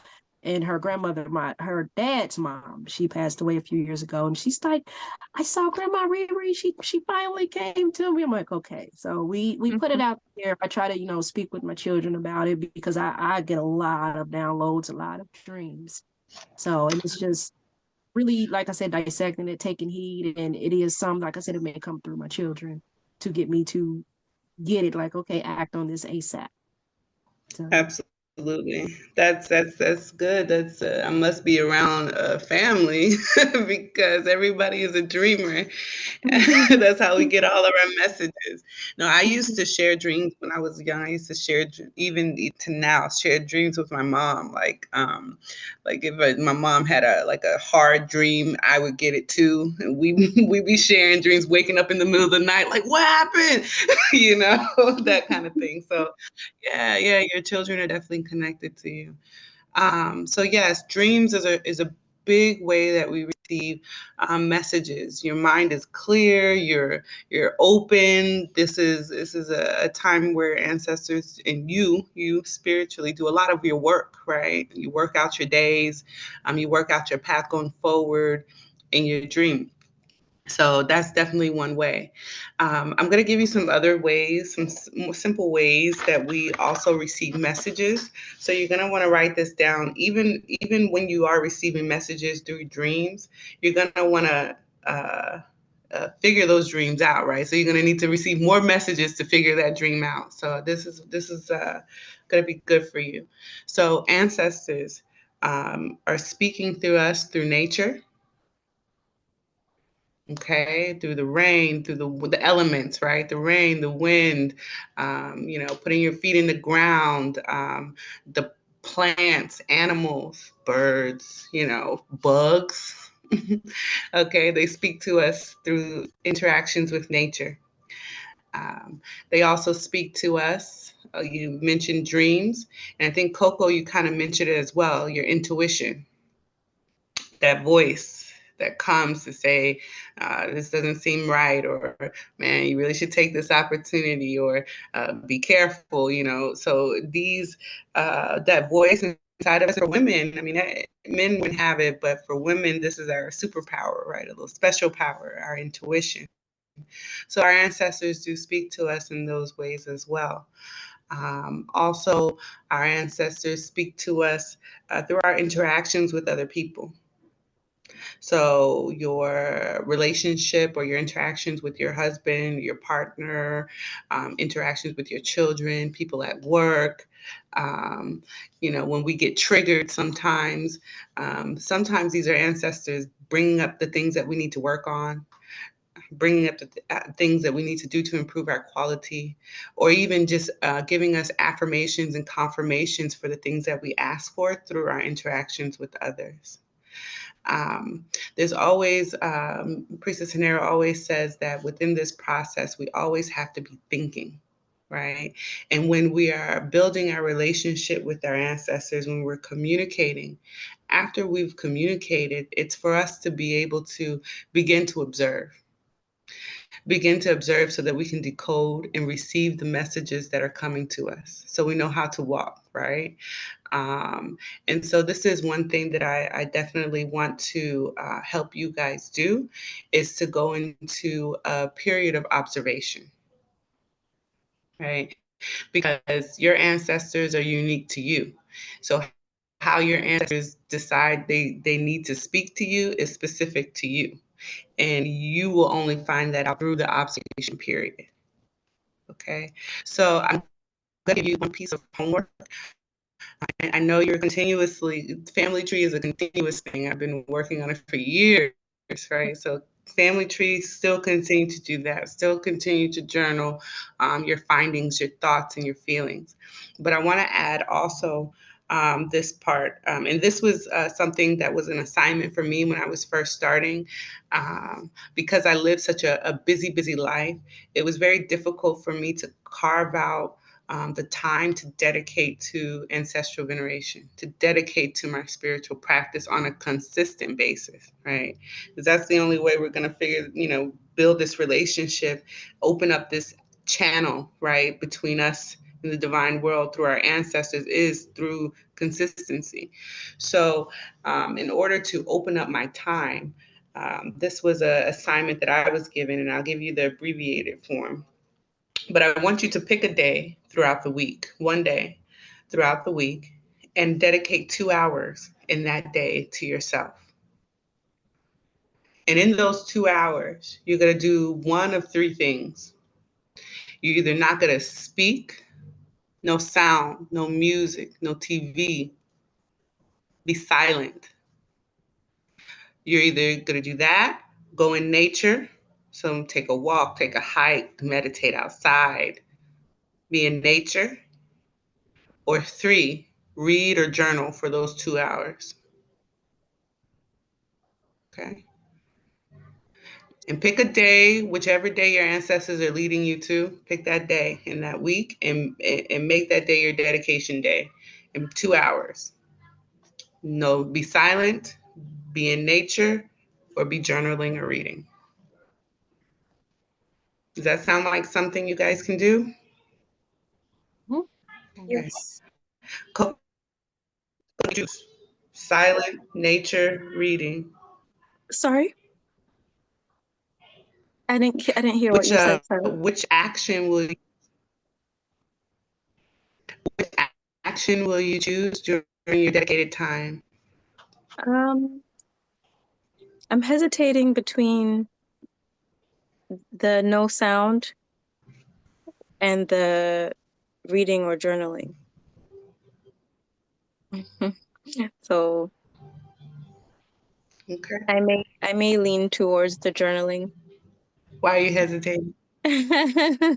and her grandmother, her dad's mom, she passed away a few years ago, and she's like, I saw Grandma Riri. She finally came to me. I'm like, okay. So we put it out there. I try to, speak with my children about it because I get a lot of downloads, a lot of dreams. So, and it's just really, like I said, dissecting it, taking heed, and it is some, like I said, it may come through my children to get me to get it. Like, okay, act on this ASAP. So. Absolutely. That's good. That's I must be around a family because everybody is a dreamer. That's how we get all of our messages. No, I used to share dreams when I was young. I used to share even to now share dreams with my mom. Like if my mom had a hard dream, I would get it too, and we be sharing dreams, waking up in the middle of the night, like what happened, that kind of thing. So yeah, your children are definitely connected to you. So yes, dreams is a big way that we receive messages. Your mind is clear. You're open. This is a time where ancestors and you spiritually do a lot of your work, right? You work out your days. You work out your path going forward in your dream. So that's definitely one way. I'm going to give you some other ways, some more simple ways that we also receive messages. So you're going to want to write this down. Even when you are receiving messages through dreams, you're going to want to figure those dreams out, right? So you're going to need to receive more messages to figure that dream out. So this is going to be good for you. So ancestors are speaking through us through nature. Okay, through the rain, through the elements, right? The rain, the wind, putting your feet in the ground, the plants, animals, birds, bugs. Okay, they speak to us through interactions with nature. They also speak to us. You mentioned dreams, and I think Coco, you kind of mentioned it as well. Your intuition, that voice that comes to say, this doesn't seem right, or man, you really should take this opportunity, or be careful, So that voice inside of us for women, I mean, men wouldn't have it, but for women, this is our superpower, right? A little special power, our intuition. So our ancestors do speak to us in those ways as well. Also, our ancestors speak to us through our interactions with other people. So your relationship or your interactions with your husband, your partner, interactions with your children, people at work, when we get triggered sometimes these are ancestors bringing up the things that we need to work on, bringing up the things that we need to do to improve our quality, or even just giving us affirmations and confirmations for the things that we ask for through our interactions with others. There's always, Priestess Hanera always says that within this process, we always have to be thinking, right? And when we are building our relationship with our ancestors, when we're communicating, after we've communicated, it's for us to be able to begin to observe so that we can decode and receive the messages that are coming to us, so we know how to walk, right? And so this is one thing that I definitely want to help you guys do, is to go into a period of observation, right? Because your ancestors are unique to you. So how your ancestors decide they need to speak to you is specific to you. And you will only find that out through the observation period. Okay, so I'm going to give you one piece of homework. I know you're continuously, family tree is a continuous thing. I've been working on it for years, right? So family tree, still continue to do that, still continue to journal your findings, your thoughts, and your feelings. But I want to add also this part, and this was something that was an assignment for me when I was first starting, because I lived such a busy, busy life. It was very difficult for me to carve out the time to dedicate to ancestral veneration, to dedicate to my spiritual practice on a consistent basis, right? Because that's the only way we're going to build this relationship, open up this channel, right, between us and the divine world through our ancestors, is through consistency. So, in order to open up my time, this was an assignment that I was given, and I'll give you the abbreviated form. But I want you to pick a day throughout the week, one day throughout the week, and dedicate 2 hours in that day to yourself. And in those 2 hours, you're going to do one of three things. You're either not going to speak, no sound, no music, no TV, be silent. You're either going to do that, go in nature, so take a walk, take a hike, meditate outside, be in nature. Or three, read or journal for those 2 hours. Okay. And pick a day, whichever day your ancestors are leading you to, pick that day in that week, and make that day your dedication day in 2 hours. No, be silent, be in nature, or be journaling or reading. Does that sound like something you guys can do? Okay. Yes. Choose silent, nature, reading. Sorry, I didn't hear what you said. Sorry. Which action will you choose during your dedicated time? I'm hesitating between the no sound and the reading or journaling. So Okay. I may lean towards the journaling. Why are you hesitating? I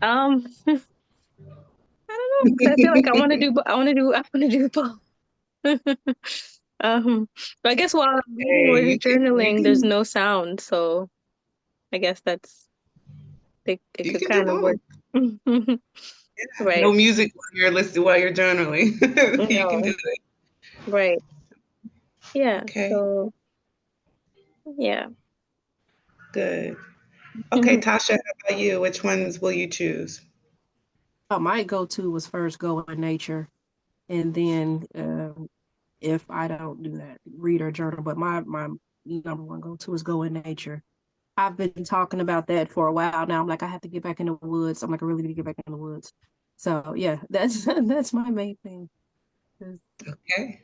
don't know, because I feel like I want to do both. But I guess while I'm reading or Hey, journaling, there's no sound, so I guess it you could can do kind of work. both. Right. No music while you're journaling. You can do No. it. Right. Yeah. Okay, So yeah. good. Okay, Tasha, how about you? Which ones will you choose? My go-to was first go in nature, and then if I don't do that, read or journal. But my number one go-to is go in nature. I've been talking about that for a while now. I'm like, I have to get back in the woods. I'm like, I really need to get back in the woods. So yeah, that's that's my main thing. Okay.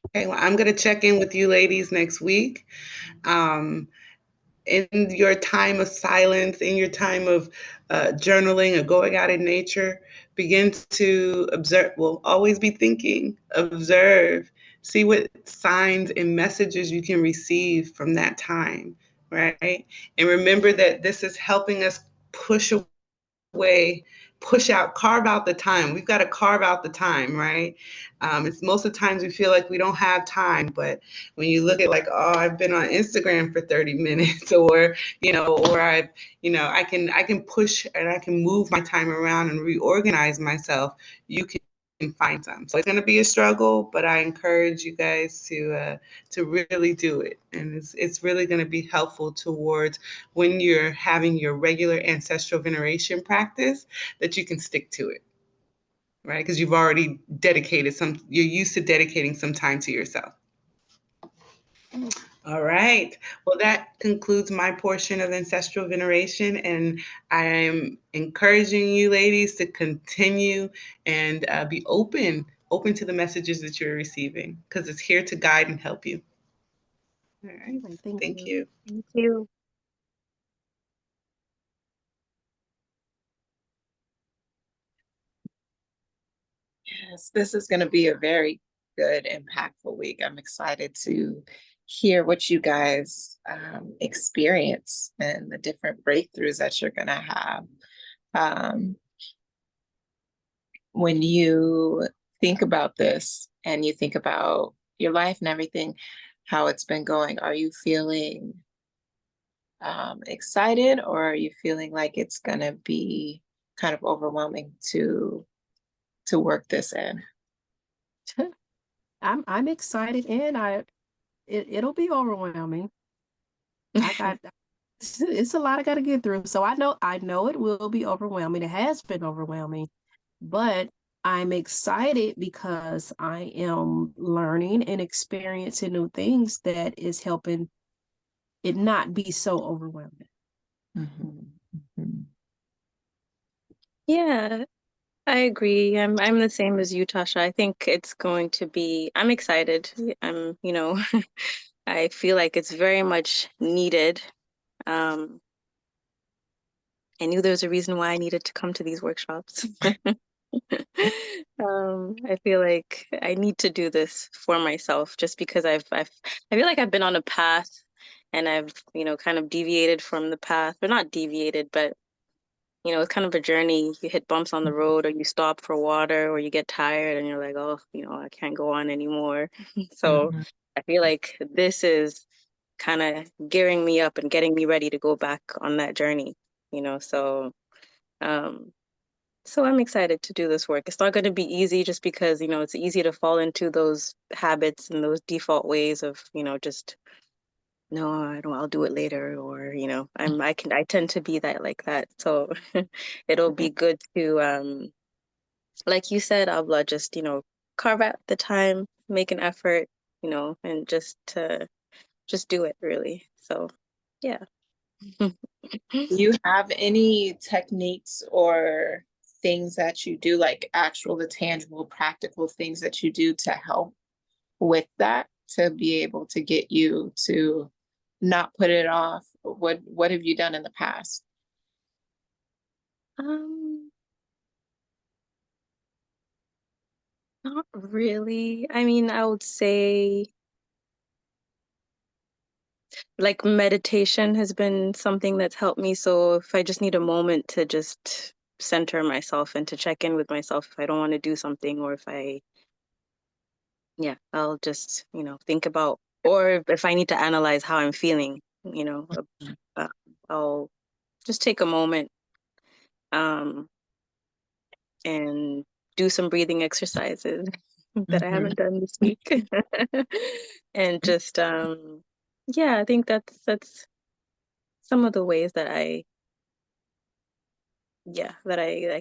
Okay, well, I'm going to check in with you ladies next week. Um, in your time of silence, in your time of journaling or going out in nature, begin to observe. Well, always be thinking, observe, see what signs and messages you can receive from that time, right? And remember that this is helping us push way, push out, carve out the time. We've got to carve out the time, right? It's most of the times we feel like we don't have time, but when you look at like, oh, I've been on Instagram for 30 minutes, or or I can push and I can move my time around and reorganize myself. You can find some. So it's going to be a struggle, but I encourage you guys to really do it, and it's really going to be helpful towards when you're having your regular ancestral veneration practice, that you can stick to it, right? Because you've already you're used to dedicating some time to yourself. All right. Well, that concludes my portion of ancestral veneration, and I am encouraging you ladies to continue and be open to the messages that you're receiving, because it's here to guide and help you. All right. Anyway, thank Thank you. you. Thank you. Yes, this is going to be a very good, impactful week. I'm excited to hear what you guys experience and the different breakthroughs that you're going to have. Um, when you think about this and you think about your life and everything, how it's been going, are you feeling excited, or are you feeling like it's going to be kind of overwhelming to work this in? I'm excited, and it'll be overwhelming. I got it's a lot I got to get through. So I know it will be overwhelming. It has been overwhelming, but I'm excited because I am learning and experiencing new things that is helping it not be so overwhelming. Mhm, mhm. Yeah, I agree. I'm the same as you, Tasha. I think it's going to be, I'm excited. I'm, I feel like it's very much needed. Um, I knew there was a reason why I needed to come to these workshops. I feel like I need to do this for myself just because I feel like I've been on a path and I've, kind of deviated from the path, or not deviated, but it's kind of a journey. You hit bumps on the road, or you stop for water, or you get tired and you're like, oh, I can't go on anymore. So Mhm. I feel like this is kind of gearing me up and getting me ready to go back on that journey, so um so I'm excited to do this work. It's not going to be easy just because, it's easy to fall into those habits and those default ways of, just no, I don't, I'll do it later, or, I tend to be that like that. So it'll be good to like you said, Abla, just, carve out the time, make an effort, and just do it really. So yeah. Do you have any techniques or things that you do, like actual, the tangible, practical things that you do to help with that, to be able to get you to not put it off? What have you done in the past? Um, Not really. I mean, I would say like meditation has been something that's helped me. So if I just need a moment to just center myself and to check in with myself, if I don't want to do something, or if I'll just, think about, or if I need to analyze how I'm feeling, uh, I'll just take a moment, um, and do some breathing exercises that I Mhm. haven't done this week. And just yeah, I think that's some of the ways that I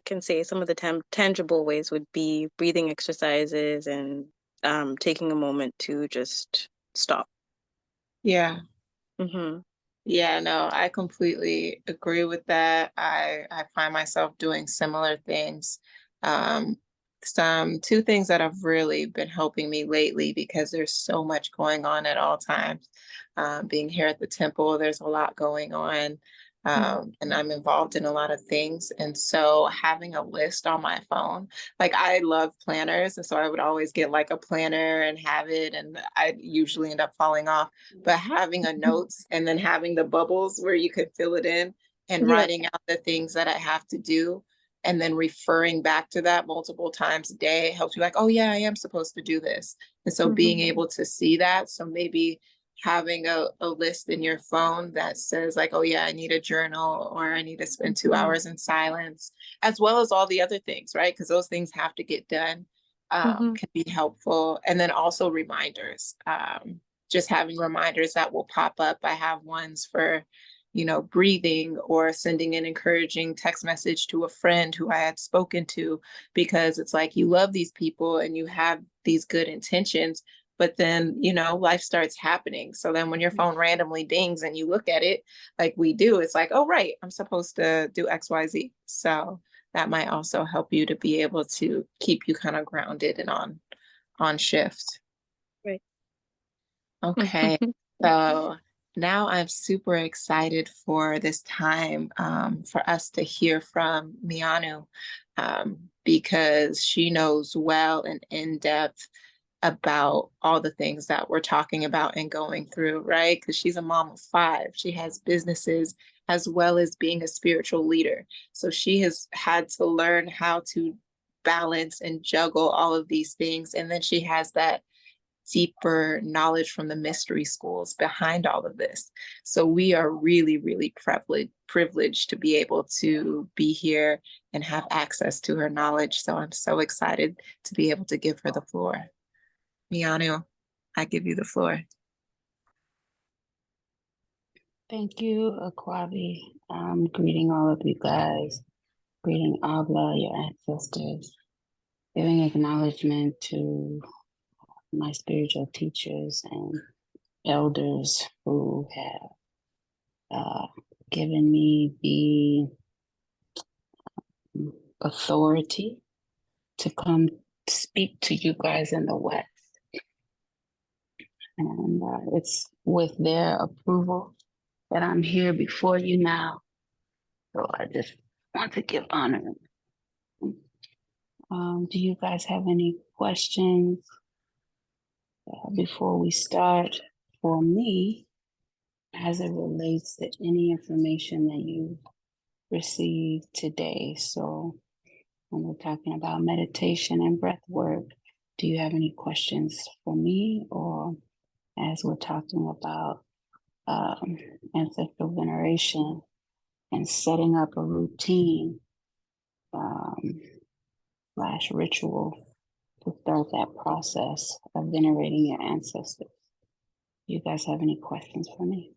can say some of the tangible ways would be breathing exercises and taking a moment to just stop. Yeah. Hmm. Yeah, no, I completely agree with that. I find myself doing similar things. Um, some two things that have really been helping me lately, because there's so much going on at all times. Being here at the temple, there's a lot going on. And I'm involved in a lot of things. And so having a list on my phone, like I love planners. And so I would always get like a planner and have it. And I usually end up falling off, but having a notes and then having the bubbles where you could fill it in and Yeah. writing out the things that I have to do, and then referring back to that multiple times a day helps you, like, oh yeah, I am supposed to do this. And so being able to see that, so maybe having a list in your phone that says like, oh yeah, I need a journal, or I need to spend 2 hours in silence, as well as all the other things, right? Because those things have to get done, Hmm. can be helpful. And then also reminders. Just having reminders that will pop up. I have ones for, breathing, or sending an encouraging text message to a friend who I had spoken to, because it's like you love these people and you have these good intentions, but then, life starts happening. So then when your phone randomly dings and you look at it, like we do, it's like, oh, right, I'm supposed to do XYZ. So that might also help you to be able to keep you kind of grounded and on shift. Right. Okay, so now I'm super excited for this time, for us to hear from Mianu. because she knows well and in depth about all the things that we're talking about and going through, right? Because she's a mom of 5. She has businesses as well as being a spiritual leader. So she has had to learn how to balance and juggle all of these things. And then she has that deeper knowledge from the mystery schools behind all of this. So we are really, really privileged to be able to be here and have access to her knowledge. So I'm so excited to be able to give her the floor. Mianu, I give you the floor. Thank you, Akwabi. Greeting all of you guys. Greeting Abla, your ancestors. Giving acknowledgement to my spiritual teachers and elders who have given me the authority to come speak to you guys in the West. And it's with their approval that I'm here before you now. So I just want to give honor. Do you guys have any questions before we start? For me, as it relates to any information that you received today. So when we're talking about meditation and breath work, do you have any questions for me? Or as we're talking about ancestral veneration and setting up a routine slash ritual to start that process of venerating your ancestors. Do you guys have any questions for me?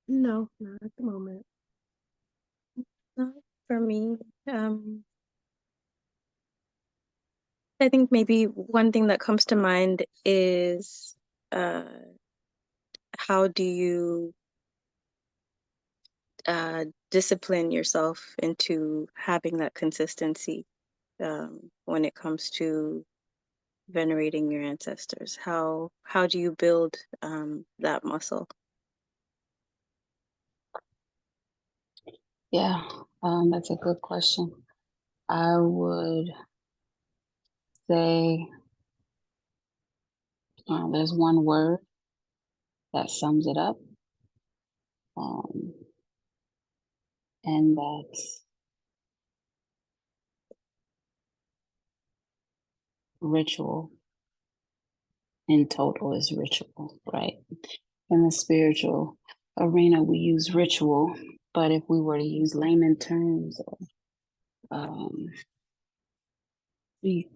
No, not at the moment. Not for me. I think maybe one thing that comes to mind is how do you discipline yourself into having that consistency when it comes to venerating your ancestors? How do you build that muscle? Yeah, that's a good question. I would say there's one word that sums it up, and that's ritual. In total is ritual, right? In the spiritual arena, we use ritual, but if we were to use layman terms or speak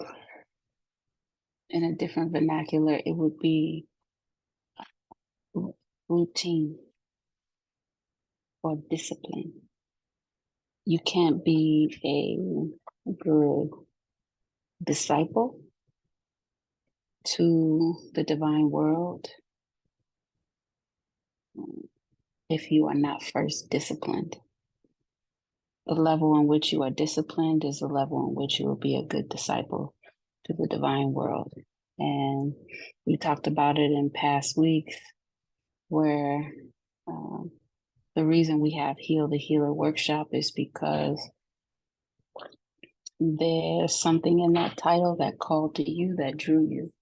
in a different vernacular, it would be routine or discipline. You can't be a good disciple to the divine world if you are not first disciplined. The level in which you are disciplined is the level in which you will be a good disciple to the divine world. And we talked about it in past weeks where the reason we have Heal the Healer workshop is because there's something in that title that called to you, that drew you.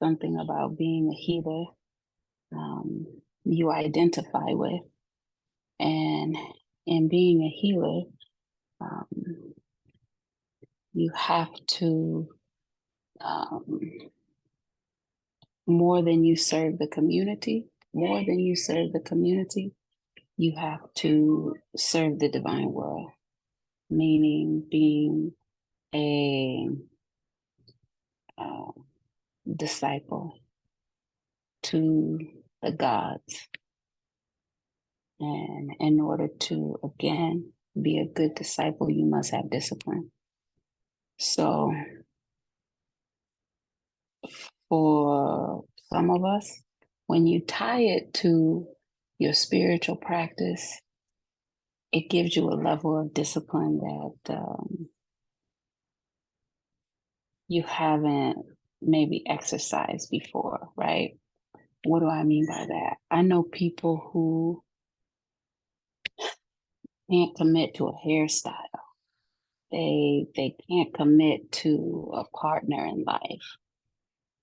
Something about being a healer you identify with. And in being a healer, you have to, more than you serve the community, you have to serve the divine world, meaning being a disciple to the gods. And in order to, again, be a good disciple, you must have discipline. So for some of us, when you tie it to your spiritual practice, it gives you a level of discipline that you haven't maybe exercised before, right? What do I mean by that? I know people who can't commit to a hairstyle. They can't commit to a partner in life.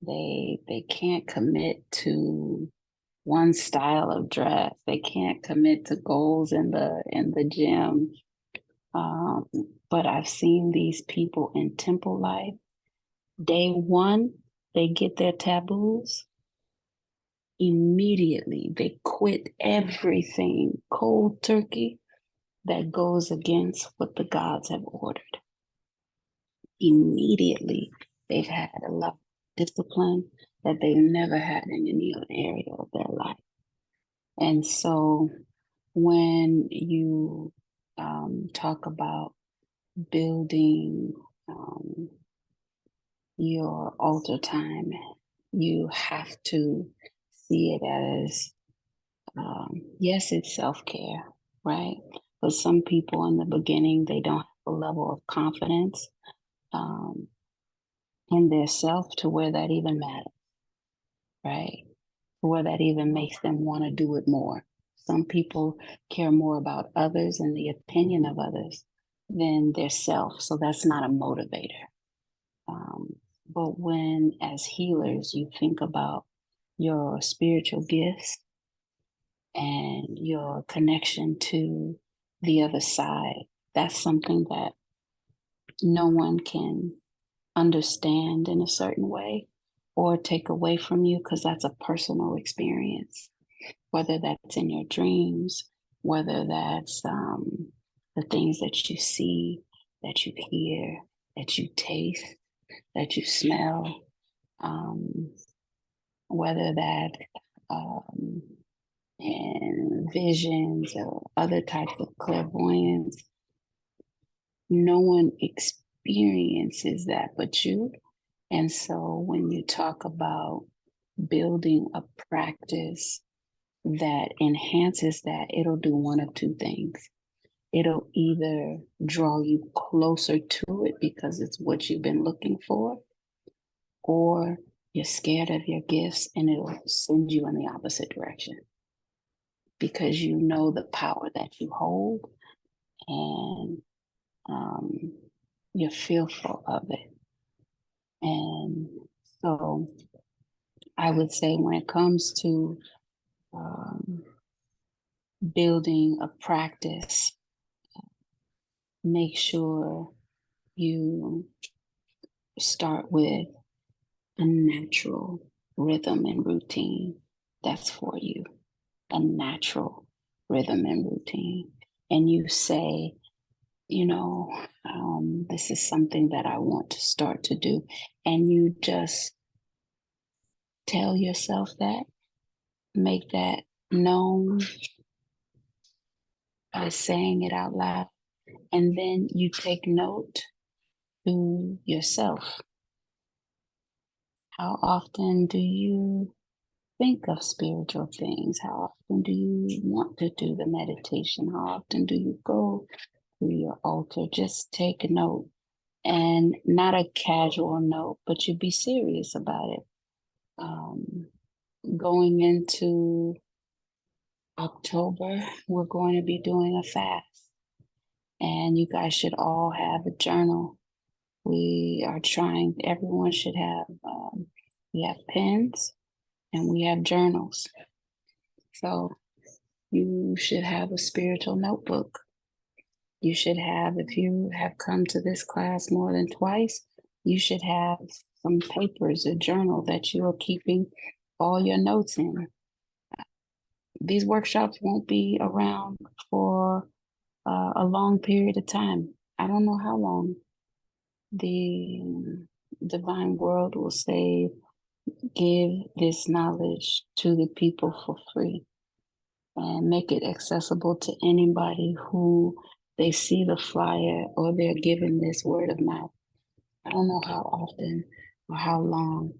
They can't commit to one style of dress. They can't commit to goals in the gym. But I've seen these people in temple life. Day one, they get their taboos. Immediately, they quit everything cold turkey that goes against what the gods have ordered. Immediately, they've had a lot of discipline that they've never had in any other area of their life. And so when you talk about building your altar time, you have to see it as, yes, it's self-care, right? But some people in the beginning, they don't have a level of confidence in their self to where that even matters, right? To where that even makes them want to do it more. Some people care more about others and the opinion of others than their self. So that's not a motivator. But when, as healers, you think about your spiritual gifts and your connection to the other side, that's something that no one can understand in a certain way or take away from you, because that's a personal experience, whether that's in your dreams, whether that's the things that you see, that you hear, that you taste, that you smell, whether that in visions or other types of clairvoyance. No one experiences that but you. And so when you talk about building a practice that enhances that, it'll do one of two things. It'll either draw you closer to it because it's what you've been looking for, or you're scared of your gifts and it'll send you in the opposite direction because you know the power that you hold and you're fearful of it. And so I would say when it comes to building a practice, make sure you start with a natural rhythm and routine that's for you, a natural rhythm and routine. And you say, you know, this is something that I want to start to do. And you just tell yourself that, make that known by saying it out loud. And then you take note to yourself. How often do you think of spiritual things? How often do you want to do the meditation? How often do you go to your altar? Just take a note, and not a casual note, but you be serious about it. Going into October, we're going to be doing a fast, and you guys should all have a journal. We are trying, everyone should have, we have pens and we have journals. So you should have a spiritual notebook. You should have, if you have come to this class more than twice, you should have some papers, a journal that you are keeping all your notes in. These workshops won't be around for a long period of time. I don't know how long the divine world will say, give this knowledge to the people for free and make it accessible to anybody who they see the flyer or they're given this word of mouth. I don't know how often or how long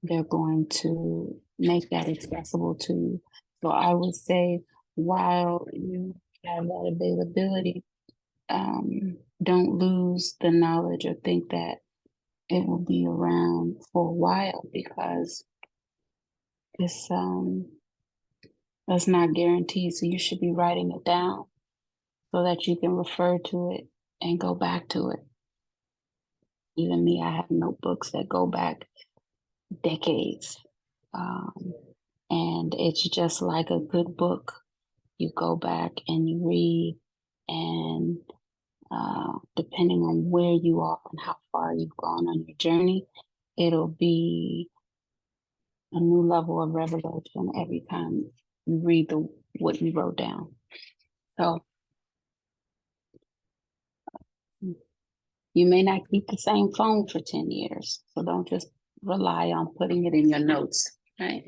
they're going to make that accessible to you. So I would say while you have that availability, don't lose the knowledge or think that it will be around for a while, because it's that's not guaranteed. So you should be writing it down so that you can refer to it and go back to it. Even me, I have notebooks that go back decades. And it's just like a good book. You go back and you read, and depending on where you are and how far you've gone on your journey, it'll be a new level of revelation every time you read what you wrote down. So you may not keep the same phone for 10 years. So don't just rely on putting it in your notes, right?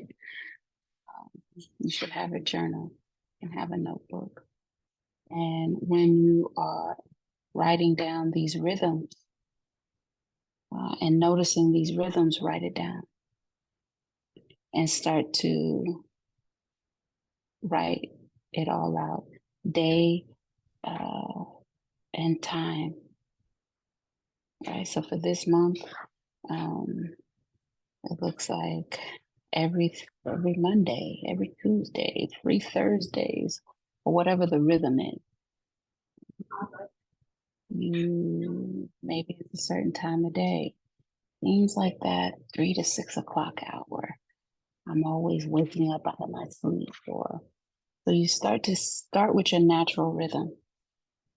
You should have a journal and have a notebook. And when you are writing down these rhythms and noticing these rhythms, write it down and start to write it all out, day and time. Right. So for this month, it looks like every Monday, every Tuesday, 3 Thursdays, or whatever the rhythm is. You maybe it's a certain time of day. Things like that, 3 to 6 o'clock hour. I'm always waking up out of my sleep. So you start with your natural rhythm,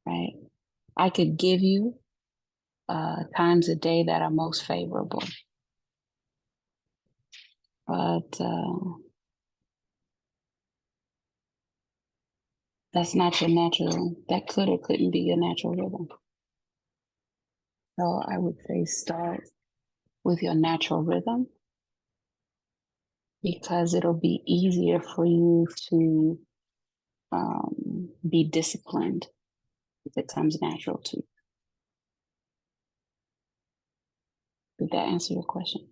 right? I could give you times a day that are most favorable, but that's not your natural. That could or couldn't be your natural rhythm. So I would say start with your natural rhythm, because it'll be easier for you to be disciplined if it comes natural to you. Did that answer your question?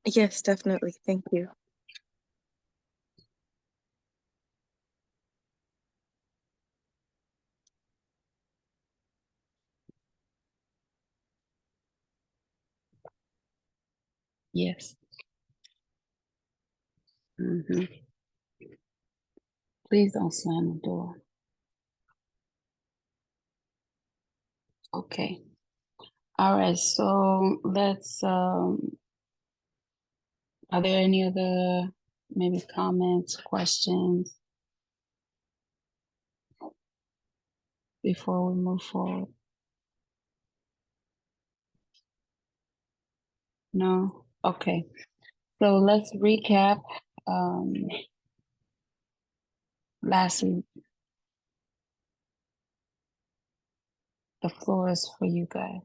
Yes, definitely. Thank you. Yes. Mm-hmm. Please don't slam the door. Okay. All right. So let's. Are there any other maybe comments, questions before we move forward? No? Okay. So let's recap. Last week, the floor is for you guys.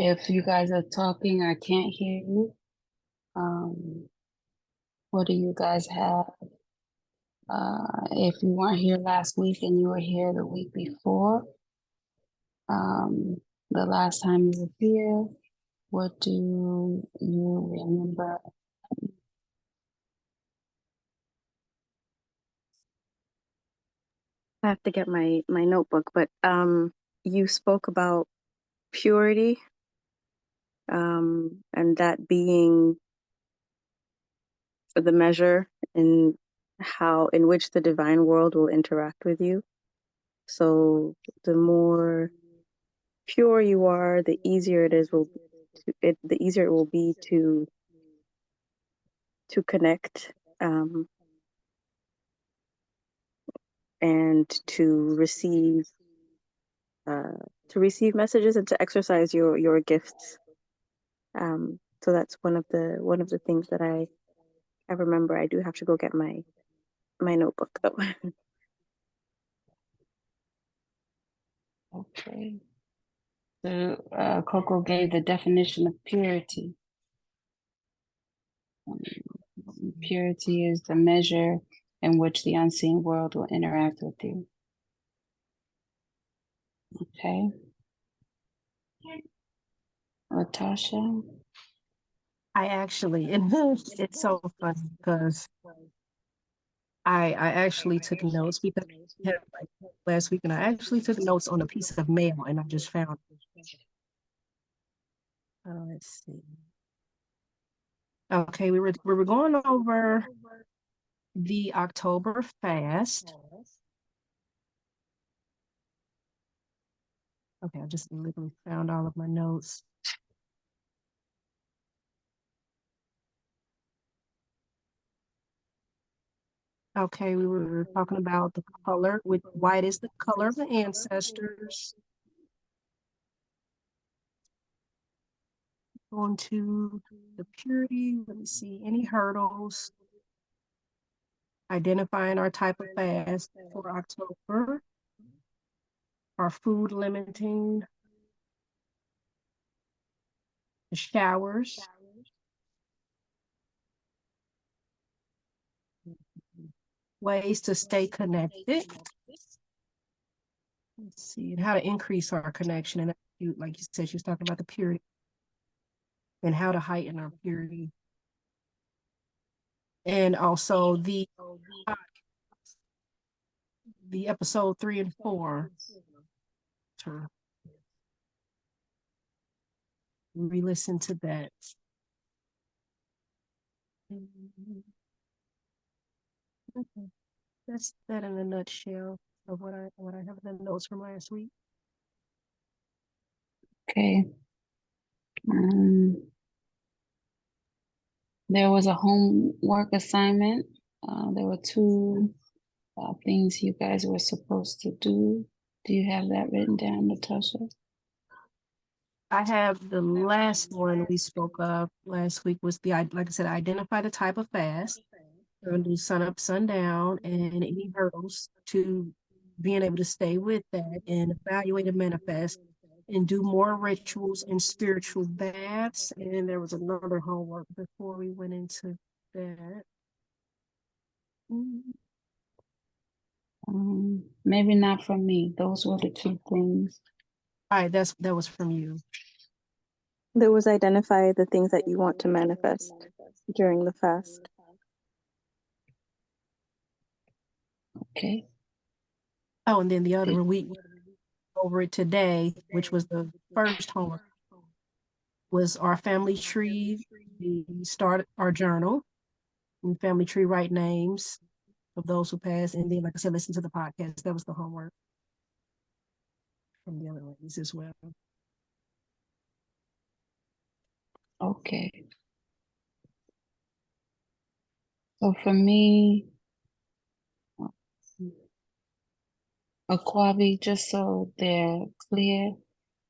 If you guys are talking, I can't hear you. What do you guys have? If you weren't here last week and you were here the week before, the last time you were here, what do you remember? I have to get my notebook, but you spoke about purity, and that being the measure in which the divine world will interact with you. So the more pure you are, the easier the easier it will be to connect, and to receive messages and to exercise your gifts. So that's one of the things that I remember. I do have to go get my notebook though. Okay. So Coco gave the definition of purity. Purity is the measure in which the unseen world will interact with you. Okay. Latasha? I actually, and it's so funny because I actually took notes because I had like last week, and I actually took notes on a piece of mail, and I just found. Let's see. Okay, we were going over the October fast. Okay, I just literally found all of my notes. Okay, we were talking about the color, with white is the color of the ancestors. Going to the purity, let me see, any hurdles. Identifying our type of fast for October. Our food limiting. The showers. Ways to stay connected. Let's see, and how to increase our connection. And you, like you said, she was talking about the purity and how to heighten our purity. And also the episode 3 and 4. To re-listen to that. Okay. That's that in a nutshell of what I have in the notes from last week. Okay. There was a homework assignment. There were two things you guys were supposed to do. Do you have that written down, Natasha? I have the last one we spoke of last week was like I said, identify the type of fast. We're going to do sun up, sundown, and any hurdles to being able to stay with that and evaluate and manifest and do more rituals and spiritual baths. And there was another homework before we went into that. Maybe not from me. Those were the two things. All right, that was from you. There was identify the things that you want to manifest during the fast. Okay. Oh, and then the other one, we went over it today, which was the first homework, was our family tree. We start our journal and family tree, write names of those who passed. And then, like I said, listen to the podcast. That was the homework from the other ladies as well. Okay. So for me, Aquavi, just so they're clear,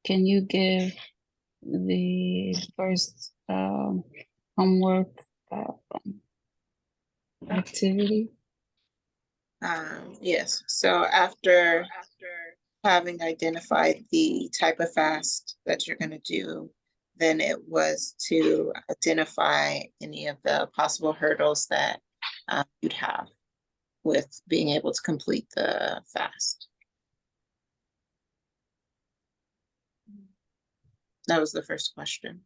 can you give the first homework activity? Yes, so after having identified the type of fast that you're going to do, then it was to identify any of the possible hurdles that you'd have with being able to complete the fast. That was the first question.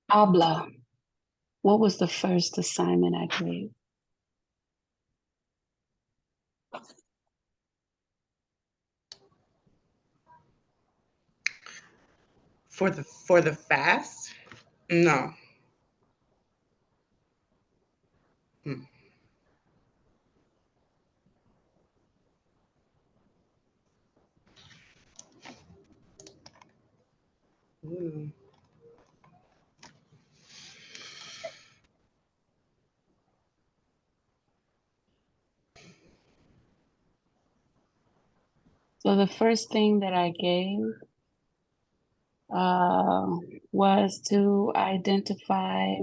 Habla. What was the first assignment I gave? For the fast? No. Mm. Mm. So the first thing that I gave was to identify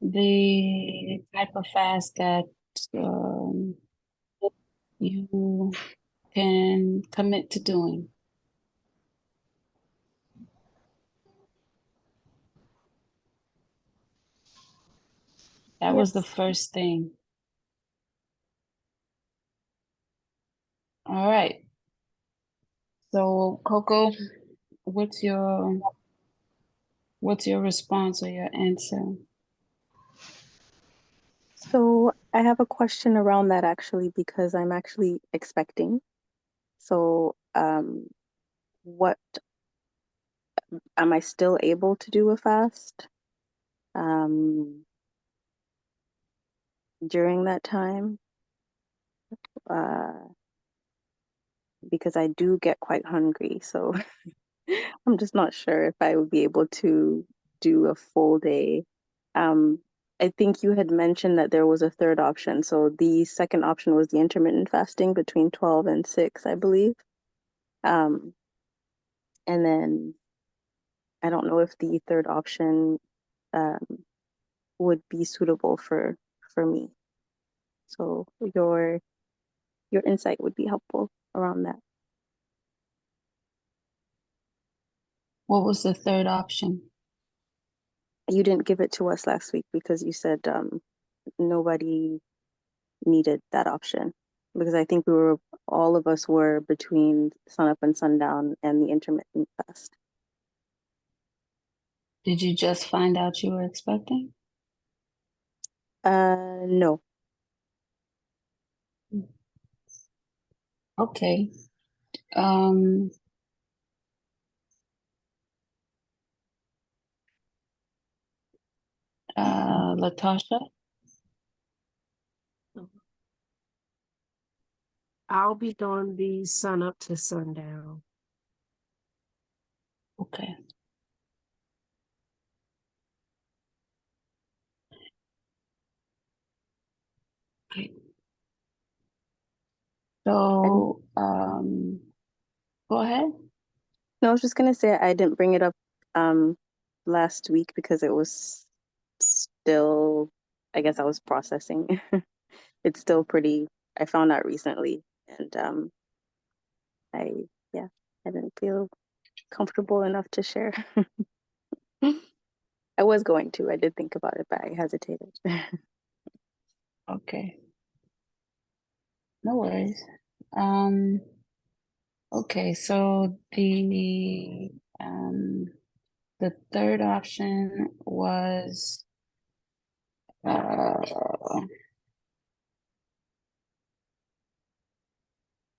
the type of fast that you can commit to doing. That was the first thing. All right. So, Coco, what's your response or your answer? So I have a question around that actually because I'm actually expecting. So, what am I still able to do a fast during that time? Uh, because I do get quite hungry, so I'm just not sure if I would be able to do a full day. Um, I think you had mentioned that there was a third option. So the second option was the intermittent fasting between 12 and 6, I believe. Um, and then I don't know if the third option um, would be suitable for me. So your insight would be helpful around that. What was the third option? You didn't give it to us last week because you said nobody needed that option because I think all of us were between sunup and sundown and the intermittent fast. Did you just find out you were expecting? No. Okay. Um, Latasha? I'll be doing the sun up to sundown. Okay. Okay. So, go ahead. No, I was just gonna say I didn't bring it up last week because it was still, I guess I was processing. It's still pretty, I found out recently and I yeah, I didn't feel comfortable enough to share. I was going to, I did think about it, but I hesitated. Okay. No worries. Okay, so the third option was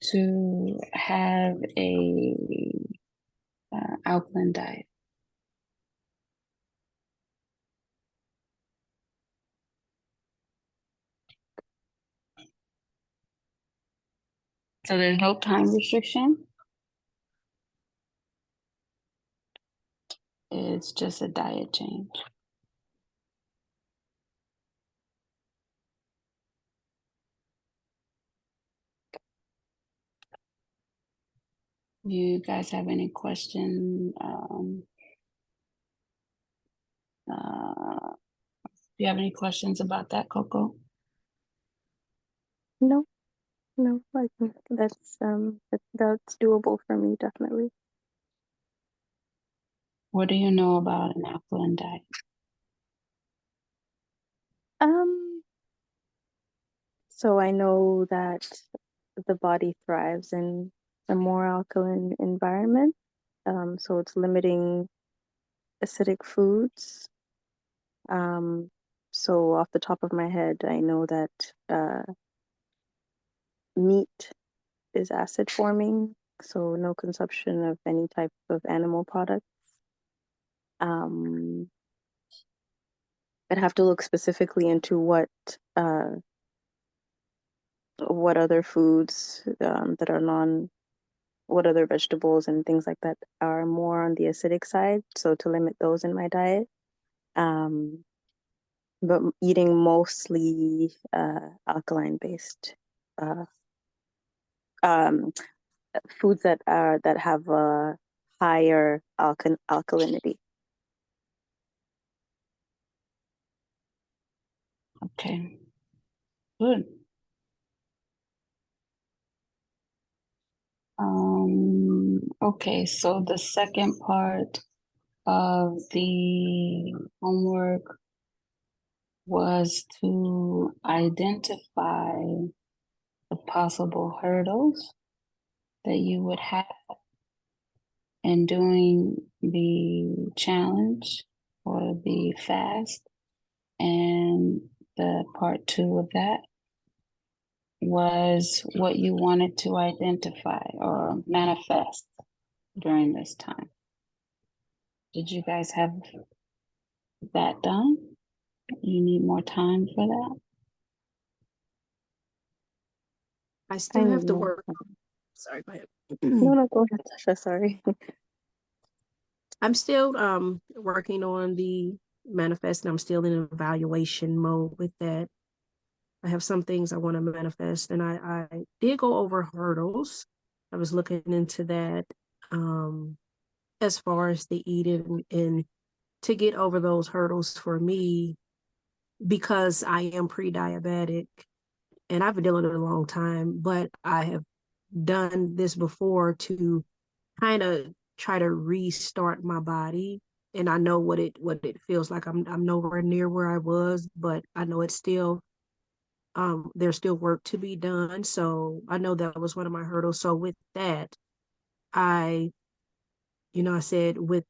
to have a alkaline diet. So there's no time restriction. It's just a diet change. You guys have any question? Do you have any questions about that, Coco? No, no, I think that's doable for me, definitely. What do you know about an alkaline diet? So I know that the body thrives in a more alkaline environment. So it's limiting acidic foods. So off the top of my head, I know that meat is acid forming, so no consumption of any type of animal products. I'd have to look specifically into what other foods that are what other vegetables and things like that are more on the acidic side. So to limit those in my diet. But eating mostly alkaline based uh, um, foods that have a higher alkalinity. Okay, good. Okay, so the second part of the homework was to identify the possible hurdles that you would have in doing the challenge or the fast. And the part two of that was what you wanted to identify or manifest during this time. Did you guys have that done? You need more time for that? I still have to know. work. Sorry, go ahead. No, go ahead, Tasha. Sorry. I'm still working on the manifest, and I'm still in evaluation mode with that. I have some things I want to manifest, and I did go over hurdles. I was looking into that as far as the eating and to get over those hurdles for me, because I am pre-diabetic and I've been dealing with it a long time, but I have done this before to kind of try to restart my body. And I know what it feels like. I'm nowhere near where I was, but I know it's still there's still work to be done. So I know that was one of my hurdles. So with that, I I said with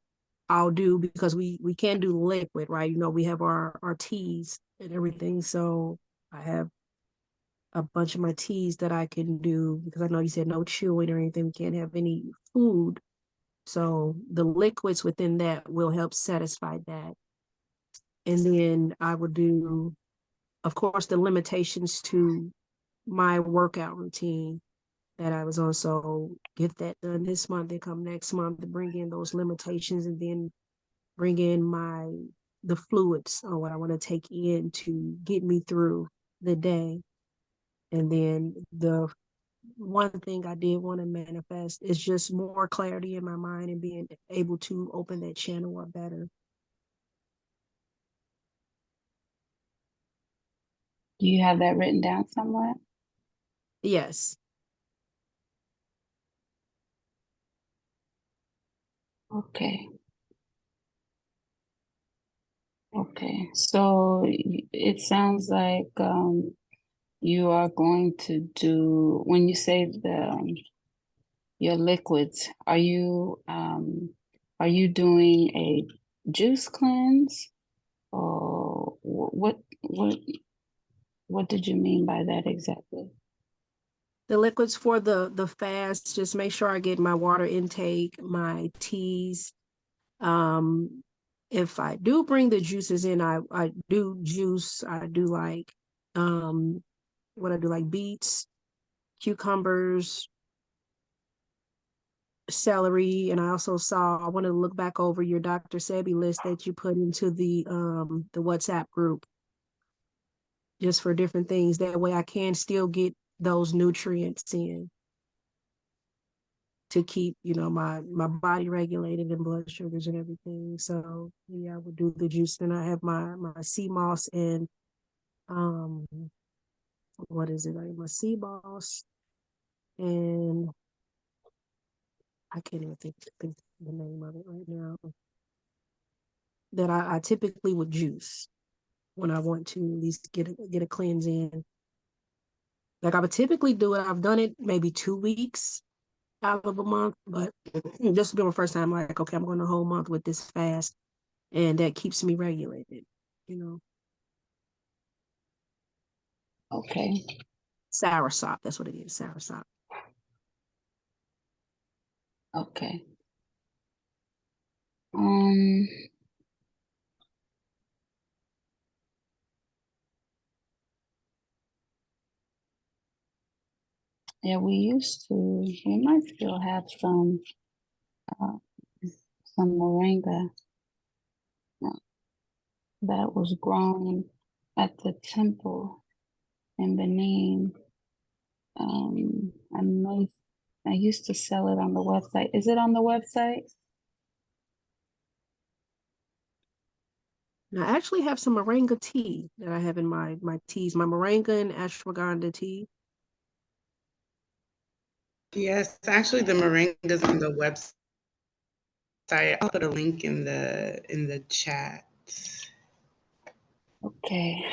I'll do, because we can do liquid, right? We have our teas and everything. So I have a bunch of my teas that I can do, because I know you said no chewing or anything. We can't have any food. So the liquids within that will help satisfy that. And then I would do, of course, the limitations to my workout routine that I was on. So get that done this month and come next month to bring in those limitations, and then bring in the fluids or what I want to take in to get me through the day. And then the one thing I did want to manifest is just more clarity in my mind and being able to open that channel up better. Do you have that written down somewhere? Yes. Okay. Okay. So it sounds like you are going to do, when you say your liquids, are you doing a juice cleanse, or what did you mean by that exactly? The liquids for the fast, just make sure I get my water intake, my teas. If I do bring the juices in, I do juice. I do like what I do, like beets, cucumbers, celery. And I also I want to look back over your Dr. Sebi list that you put into the WhatsApp group, just for different things. That way I can still get those nutrients in to keep, my body regulated and blood sugars and everything. So yeah, I would do the juice. Then I have my sea moss and um what is it? Like my sea moss, and I can't even think the name of it right now. That I typically would juice when I want to at least get a cleanse in. Like I would typically do it. I've done it maybe 2 weeks out of a month, but this will be my first time. Like, okay, I'm going a whole month with this fast, and that keeps me regulated. Okay. Soursop, that's what it is. Soursop. Okay. Um, yeah, we might still have uh, some moringa that was grown at the temple in Benin. I know I used to sell it on the website. Is it on the website? Now, I actually have some moringa tea that I have in my teas, my moringa and ashwagandha tea. Yes, actually, the moringa's on the website. I'll put a link in the chat. Okay.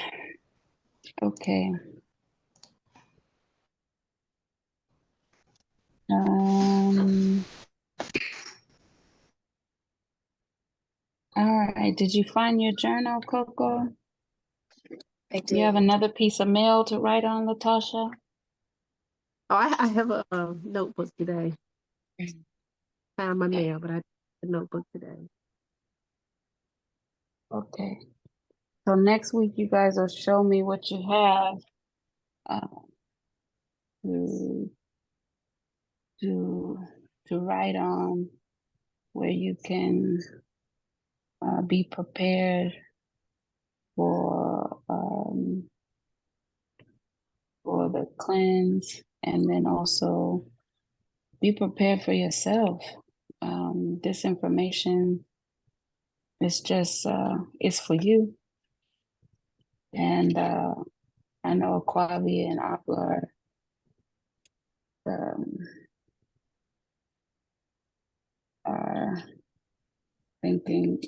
Okay. Um, right. Did you find your journal, Coco? I did. You have another piece of mail to write on, Latasha? Oh, I have a notebook today. Found my mail, but I have a notebook today. Okay. So next week, you guys will show me what you have to to to write on, where you can be prepared for the cleanse, and then also be prepared for yourself. This information is just it's for you, and I know Quavi and Aqua um, are thinking,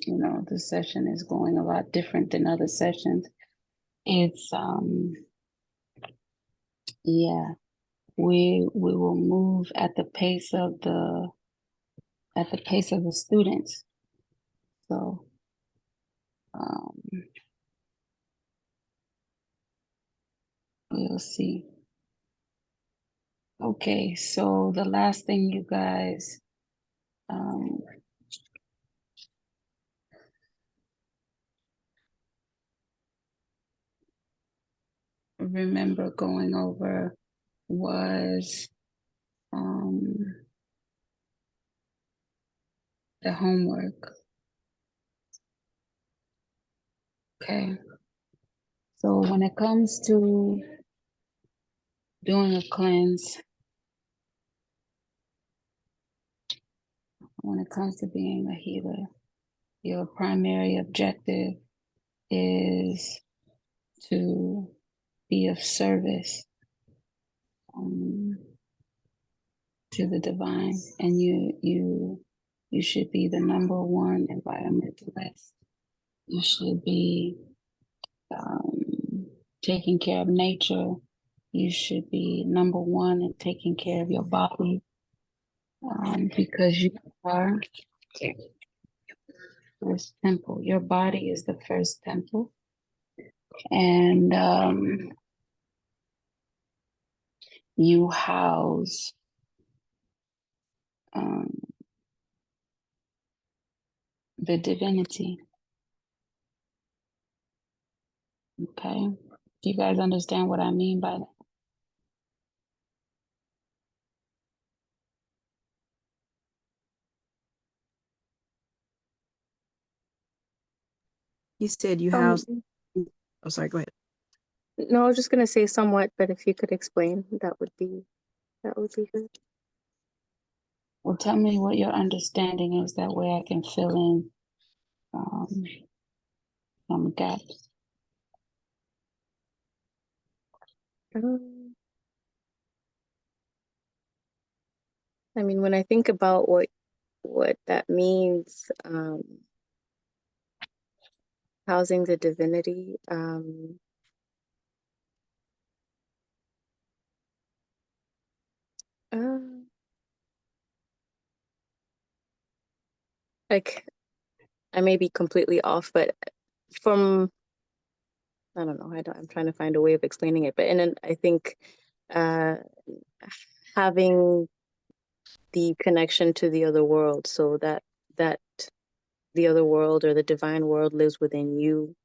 this session is going a lot different than other sessions. It's yeah, we will move at the pace of the students. So we'll see. Okay, so the last thing, you guys, remember going over was the homework. Okay. So when it comes to doing a cleanse, when it comes to being a healer, your primary objective is to be of service to the divine, and you should be the number one environmentalist. You should be taking care of nature. You should be number one in taking care of your body, because you are first temple. Your body is the first temple, and you house the divinity. Okay, do you guys understand what I mean by that? You said you house. Oh, sorry. Go ahead. No, I was just gonna say somewhat, but if you could explain, that would be good. Well, tell me what your understanding is. That way I can fill in some gaps. I mean, when I think about what that means, housing the divinity, like I may be completely off, but from I don't know. I'm trying to find a way of explaining it, but I think uh, having the connection to the other world, so that the other world or the divine world lives within you.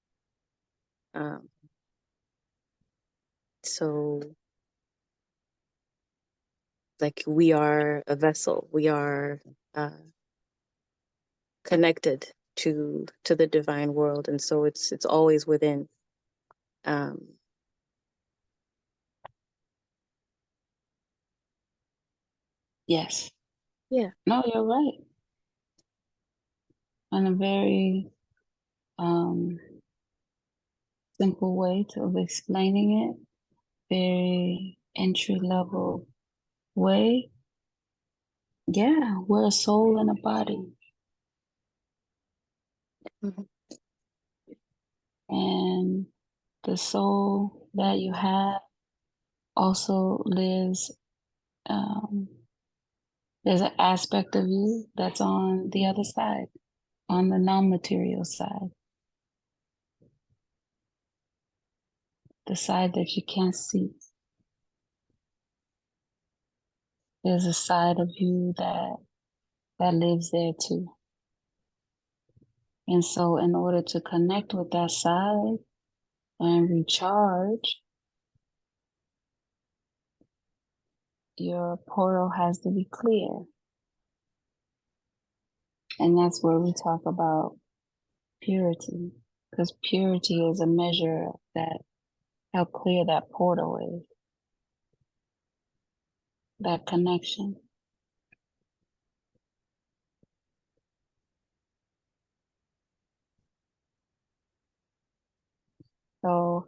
So, like, we are a vessel. We are connected to the divine world, and so it's always within. Yes. Yeah. No, you're right. In a very simple way of explaining it, very entry level way. Yeah, we're a soul and a body. Mm-hmm. And the soul that you have also lives, there's an aspect of you that's on the other side. on the non-material side, the side that you can't see. There's a side of you that lives there too. And so in order to connect with that side and recharge, your portal has to be clear. And that's where we talk about purity, because purity is a measure that how clear that portal is, that connection. So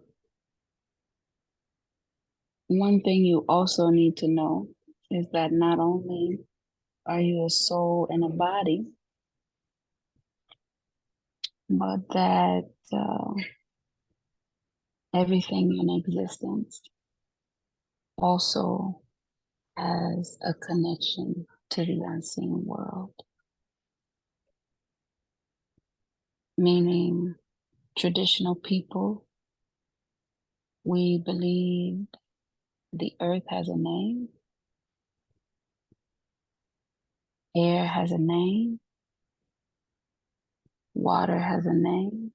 one thing you also need to know is that not only are you a soul and a body, but that everything in existence also has a connection to the unseen world. Meaning, traditional people, we believe the earth has a name, air has a name, water has a name,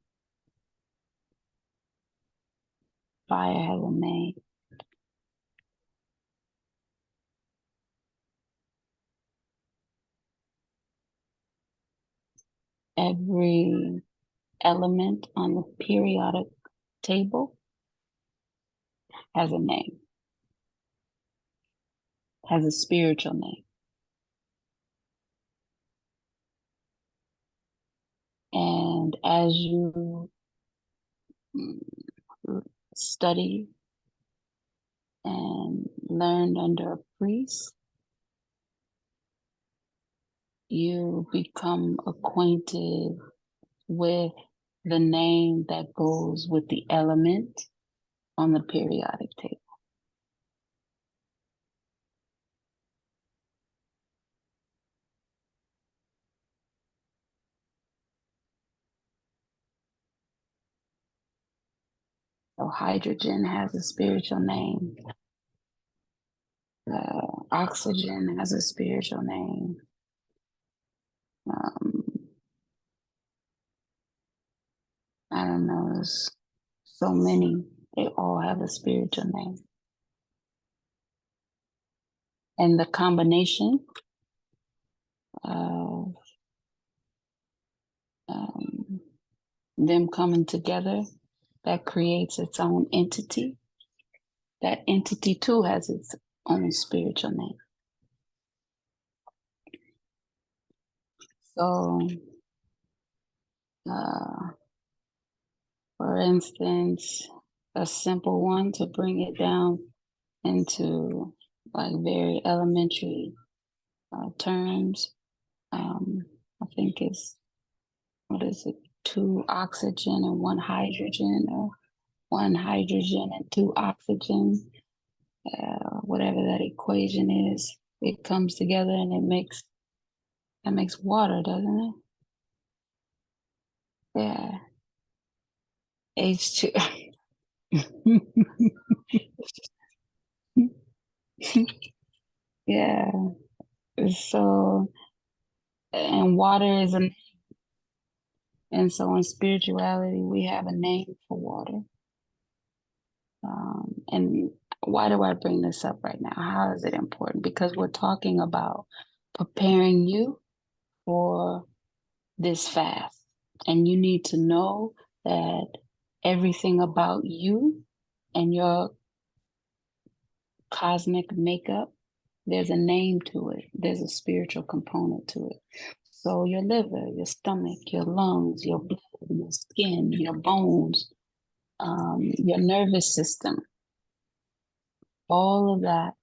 fire has a name. Every element on the periodic table has a name, has a spiritual name. And as you study and learn under a priest, you become acquainted with the name that goes with the element on the periodic table. So hydrogen has a spiritual name. Oxygen has a spiritual name. I don't know, there's so many. They all have a spiritual name. And the combination of them coming together, that creates its own entity. That entity too has its own spiritual name. So, for instance, a simple one to bring it down into like very elementary terms, I think it's, what is it, 2 oxygen and 1 hydrogen, or 1 hydrogen and 2 oxygen, whatever that equation is. It comes together and that makes water, doesn't it? Yeah. H2. Yeah. So, and water is a, and so in spirituality, we have a name for water. And why do I bring this up right now? How is it important? Because we're talking about preparing you for this fast. And you need to know that everything about you and your cosmic makeup, there's a name to it. There's a spiritual component to it. So your liver, your stomach, your lungs, your blood, your skin, your bones, your nervous system, all of that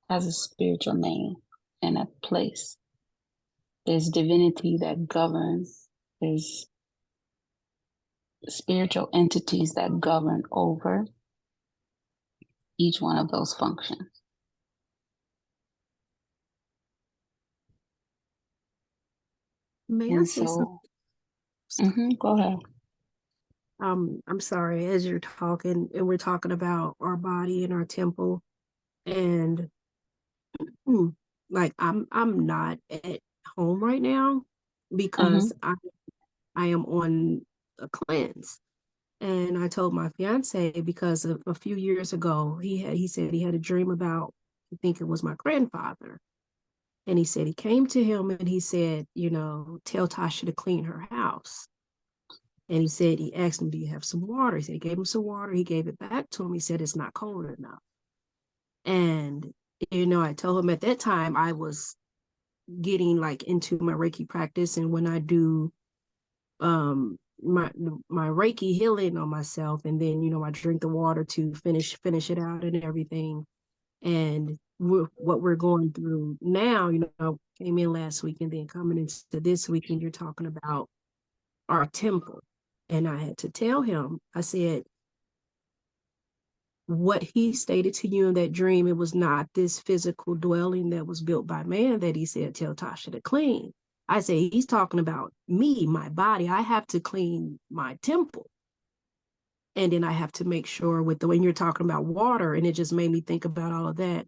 has a spiritual name and a place. There's divinity that governs. There's spiritual entities that govern over each one of those functions. may I And say something? so, go ahead. I'm sorry, as you're talking and we're talking about our body and our temple, and like I'm not at home right now because I am on a cleanse. And I told my fiance because of a few years ago, he said he had a dream about, I think it was my grandfather. And he said he came to him and he said, tell Tasha to clean her house. And he said, he asked him, do you have some water? He said he gave him some water. He gave it back to him. He said, it's not cold enough. And, I told him at that time I was getting like into my Reiki practice. And when I do my Reiki healing on myself, and then, I drink the water to finish it out and everything. And what we're going through now, came in last week and then coming into this week, and you're talking about our temple. And I had to tell him, I said, what he stated to you in that dream, it was not this physical dwelling that was built by man that he said, tell Tasha to clean. I say, he's talking about me, my body. I have to clean my temple. And then I have to make sure with when you're talking about water, and it just made me think about all of that.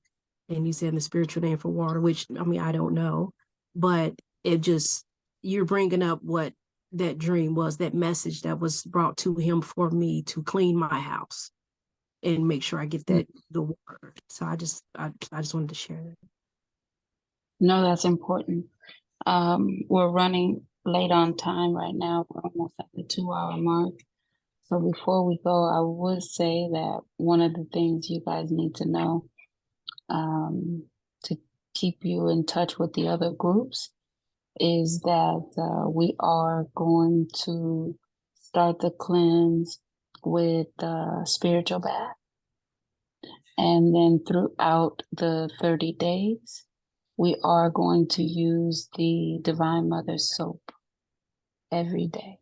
And you said the spiritual name for water, which, I mean, I don't know, but you're bringing up what that dream was, that message that was brought to him for me to clean my house and make sure I get the water. So I just wanted to share that. No, that's important. We're running late on time right now. We're almost at the 2-hour mark. So before we go, I would say that one of the things you guys need to know, to keep you in touch with the other groups, is that we are going to start the cleanse with spiritual bath. And then throughout the 30 days, we are going to use the Divine Mother soap every day.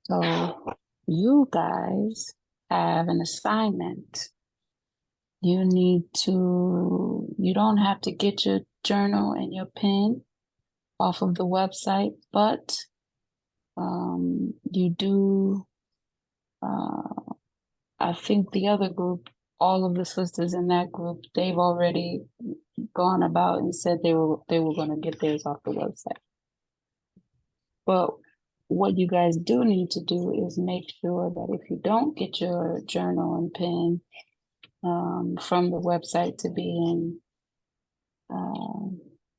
So you guys have an assignment. You don't have to get your journal and your pen off of the website, but you do, I think the other group, all of the sisters in that group, they've already gone about and said they were going to get theirs off the website. But what you guys do need to do is make sure that if you don't get your journal and pen from the website to be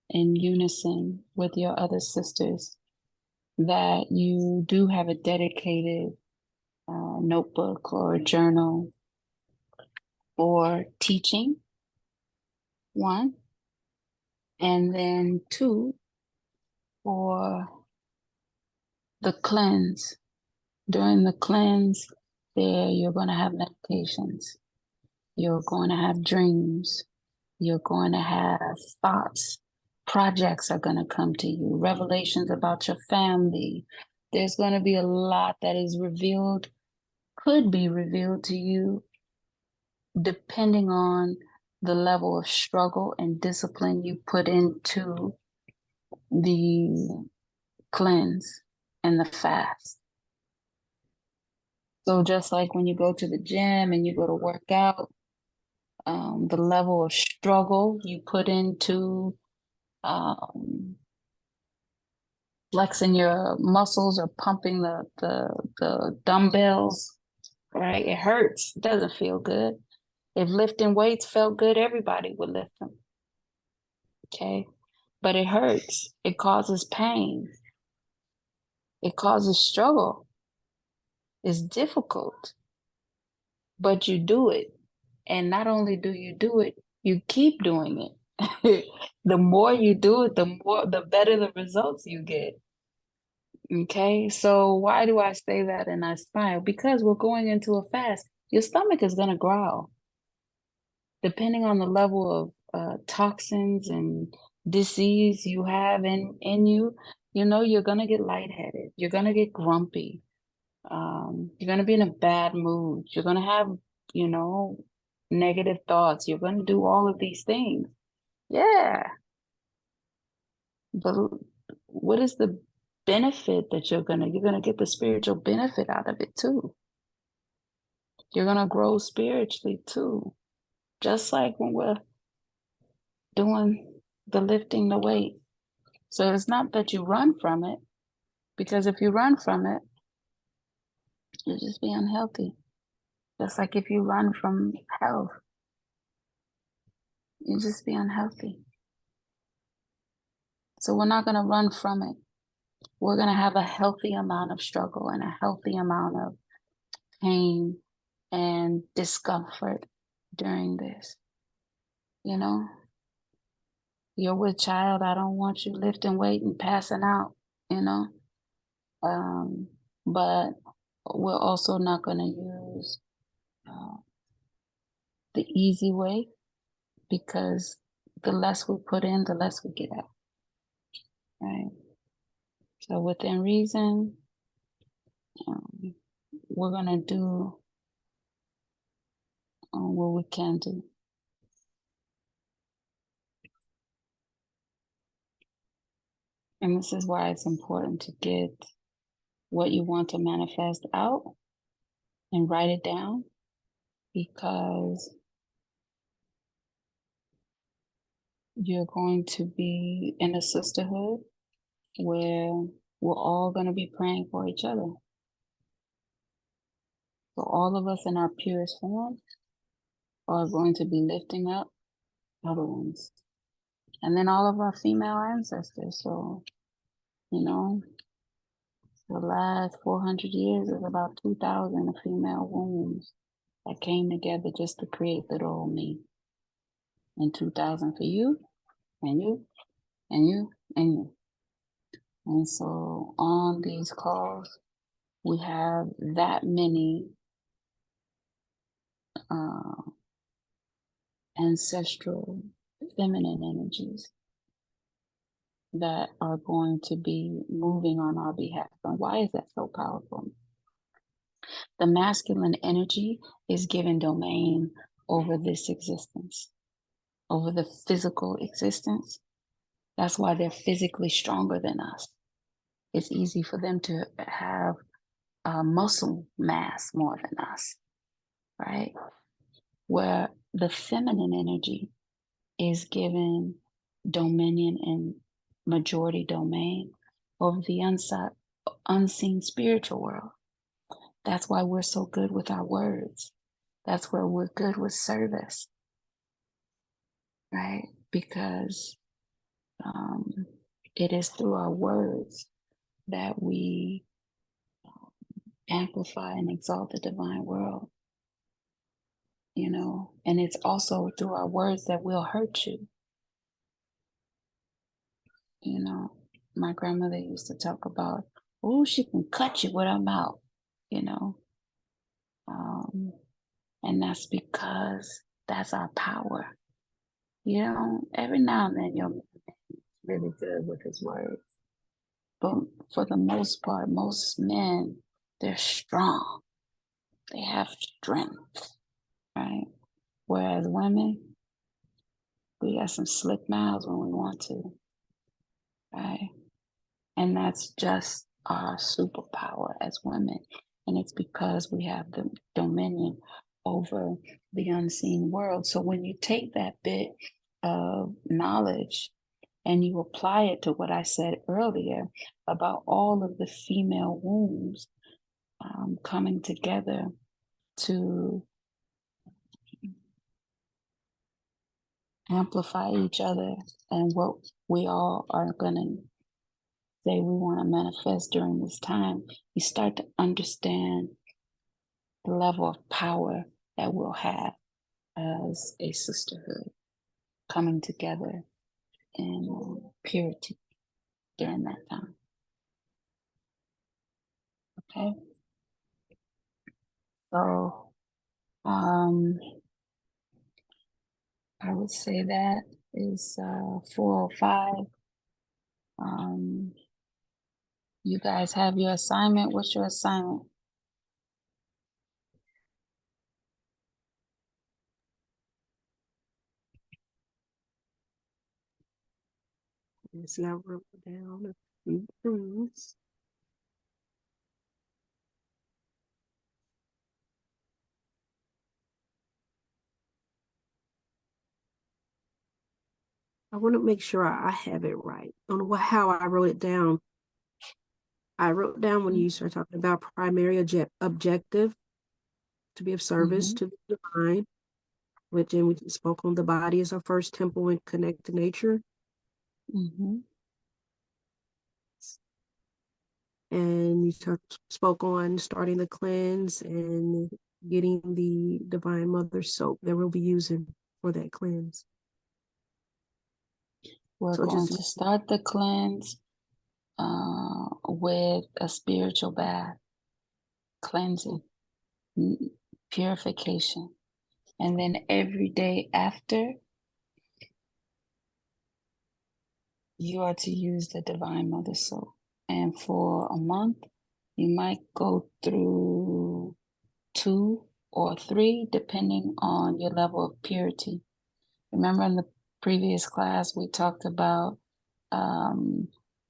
in unison with your other sisters, that you do have a dedicated notebook or journal for teaching, 1, and then 2, for the cleanse. During the cleanse, you're going to have meditations. You're going to have dreams. You're going to have thoughts. Projects are going to come to you. Revelations about your family. There's going to be a lot that is revealed, could be revealed to you, depending on the level of struggle and discipline you put into the cleanse and the fast. So just like when you go to the gym and you go to work out, the level of struggle you put into flexing your muscles or pumping the dumbbells, right? It hurts. It doesn't feel good. If lifting weights felt good, everybody would lift them. Okay? But it hurts. It causes pain. It causes struggle. It's difficult. But you do it. And not only do you do it, you keep doing it. The more you do it, the better the results you get. Okay, so why do I say that and I smile? Because we're going into a fast. Your stomach is going to growl. Depending on the level of toxins and disease you have in you, you're going to get lightheaded. You're going to get grumpy. You're going to be in a bad mood. You're going to have, negative thoughts. You're going to do all of these things. Yeah. But what is the benefit that you're gonna get the spiritual benefit out of it too. You're gonna grow spiritually too. Just like when we're doing the lifting the weight. So it's not that you run from it, because if you run from it, you'll just be unhealthy. Just like if you run from health, you'll just be unhealthy. So we're not gonna run from it. We're gonna have a healthy amount of struggle and a healthy amount of pain and discomfort during this. You know, you're with child. I don't want you lifting weight and passing out, you know. But we're also not going to use the easy way, because the less we put in, the less we get out. Right. So within reason, we're going to do what we can do. And this is why it's important to get what you want to manifest out and write it down, because you're going to be in a sisterhood where we're all going to be praying for each other. So all of us in our purest form are going to be lifting up other ones. And then all of our female ancestors. So, you know, the last 400 years is about 2,000 female wombs that came together just to create little old me. And 2,000 for you, and you, and you, and you. And so on these calls, we have that many ancestral feminine energies that are going to be moving on our behalf. And why is that so powerful? The masculine energy is given domain over this existence, over the physical existence. That's why they're physically stronger than us. It's easy for them to have muscle mass more than us, right? Where the feminine energy is given dominion and majority domain over the unseen spiritual world. That's why we're so good with our words. That's where we're good with service, right? Because it is through our words that we amplify and exalt the divine world, you know, and it's also through our words that will hurt you. You know, my grandmother used to talk about, oh, she can cut you with her mouth, you know. And that's because that's our power. You know, every now and then you're really good with his words. But for the most part, most men, they're strong. They have strength, right? Whereas women, we got some slick mouths when we want to, right? And that's just our superpower as women. And it's because we have the dominion over the unseen world. So when you take that bit of knowledge and you apply it to what I said earlier about all of the female wombs coming together to amplify each other, and what we all are going to say we want to manifest during this time, you start to understand the level of power that we'll have as a sisterhood coming together in purity during that time. Okay. So I would say that is 4:05. You guys have your assignment. What's your assignment? Let's see, I wrote down a few things. I want to make sure I have it right on how I wrote it down. I wrote down when you start talking about primary objective to be of service to the divine, which then we spoke on the body as our first temple and connect to nature. And you spoke on starting the cleanse and getting the Divine Mother soap that we'll be using for that cleanse. We're So going just to start the cleanse with a spiritual bath, cleansing, purification. And then every day after, you are to use the Divine Mother soap. And for a month, you might go through 2 or 3, depending on your level of purity. Remember in the previous class, we talked about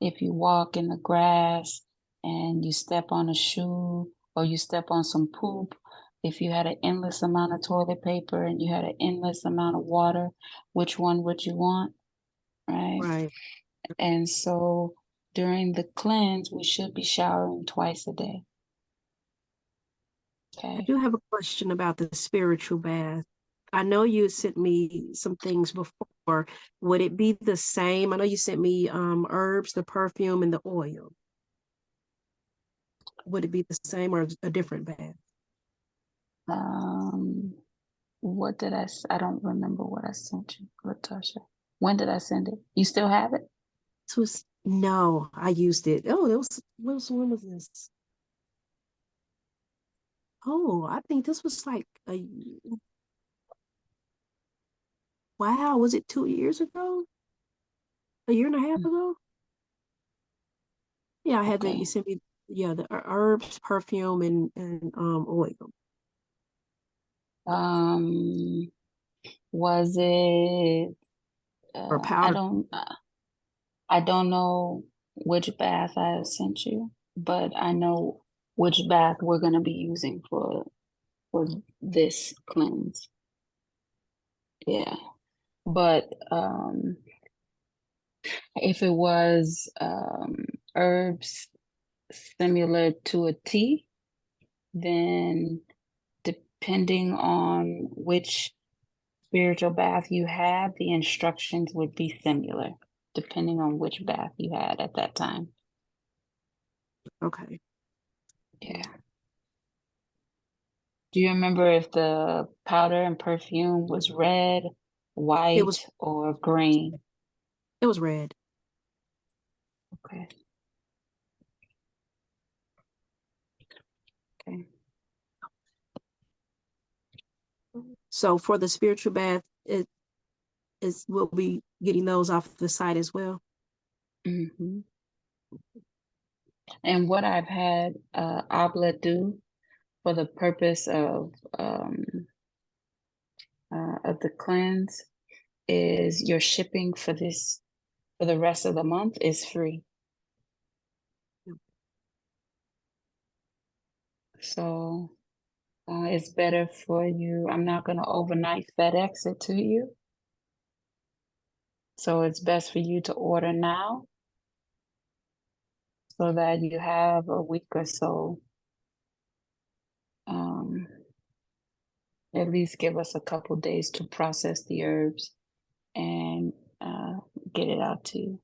if you walk in the grass and you step on a shoe or you step on some poop, if you had an endless amount of toilet paper and you had an endless amount of water, which one would you want? Right? And so during the cleanse, we should be showering twice a day. Okay. I do have a question about the spiritual bath. I know you sent me some things before. Would it be the same? I know you sent me herbs, the perfume, and the oil. Would it be the same or a different bath? What did I don't remember what I sent you, Latasha. When did I send it? You still have it? No, I used it. Oh, when was this? Oh, I think this was like wow, was it 2 years ago? A year and a half ago? Yeah, I had that. You sent me, the herbs, perfume, and oil. Was it? Or powder. I don't know which bath I sent you, but I know which bath we're going to be using for this cleanse. Yeah, but if it was herbs similar to a tea, then depending on which spiritual bath you had, the instructions would be similar, depending on which bath you had at that time. Okay. Yeah. Do you remember if the powder and perfume was red, white, or green? It was red. Okay. Okay. So for the spiritual bath, we'll be getting those off the site as well. And what I've had Abla do for the purpose of the cleanse is your shipping for the rest of the month is free. So it's better for you. I'm not going to overnight FedEx it to you. So it's best for you to order now so that you have a week or so. At least give us a couple days to process the herbs and get it out to you.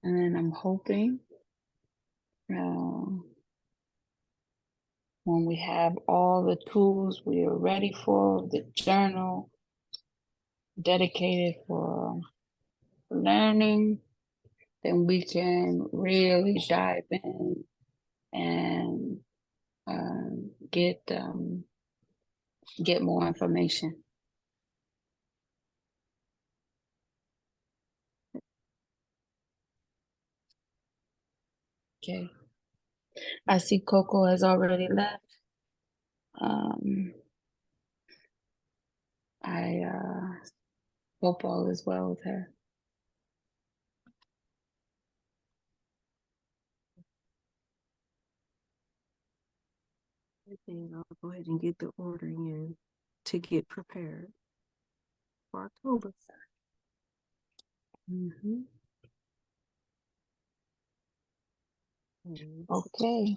And then I'm hoping when we have all the tools we are ready for, the journal dedicated for learning, then we can really dive in and get get more information. Okay. I see Coco has already left. I hope all is well with her. I think I'll go ahead and get the ordering in to get prepared for October. Mm-hmm. Mm. Okay.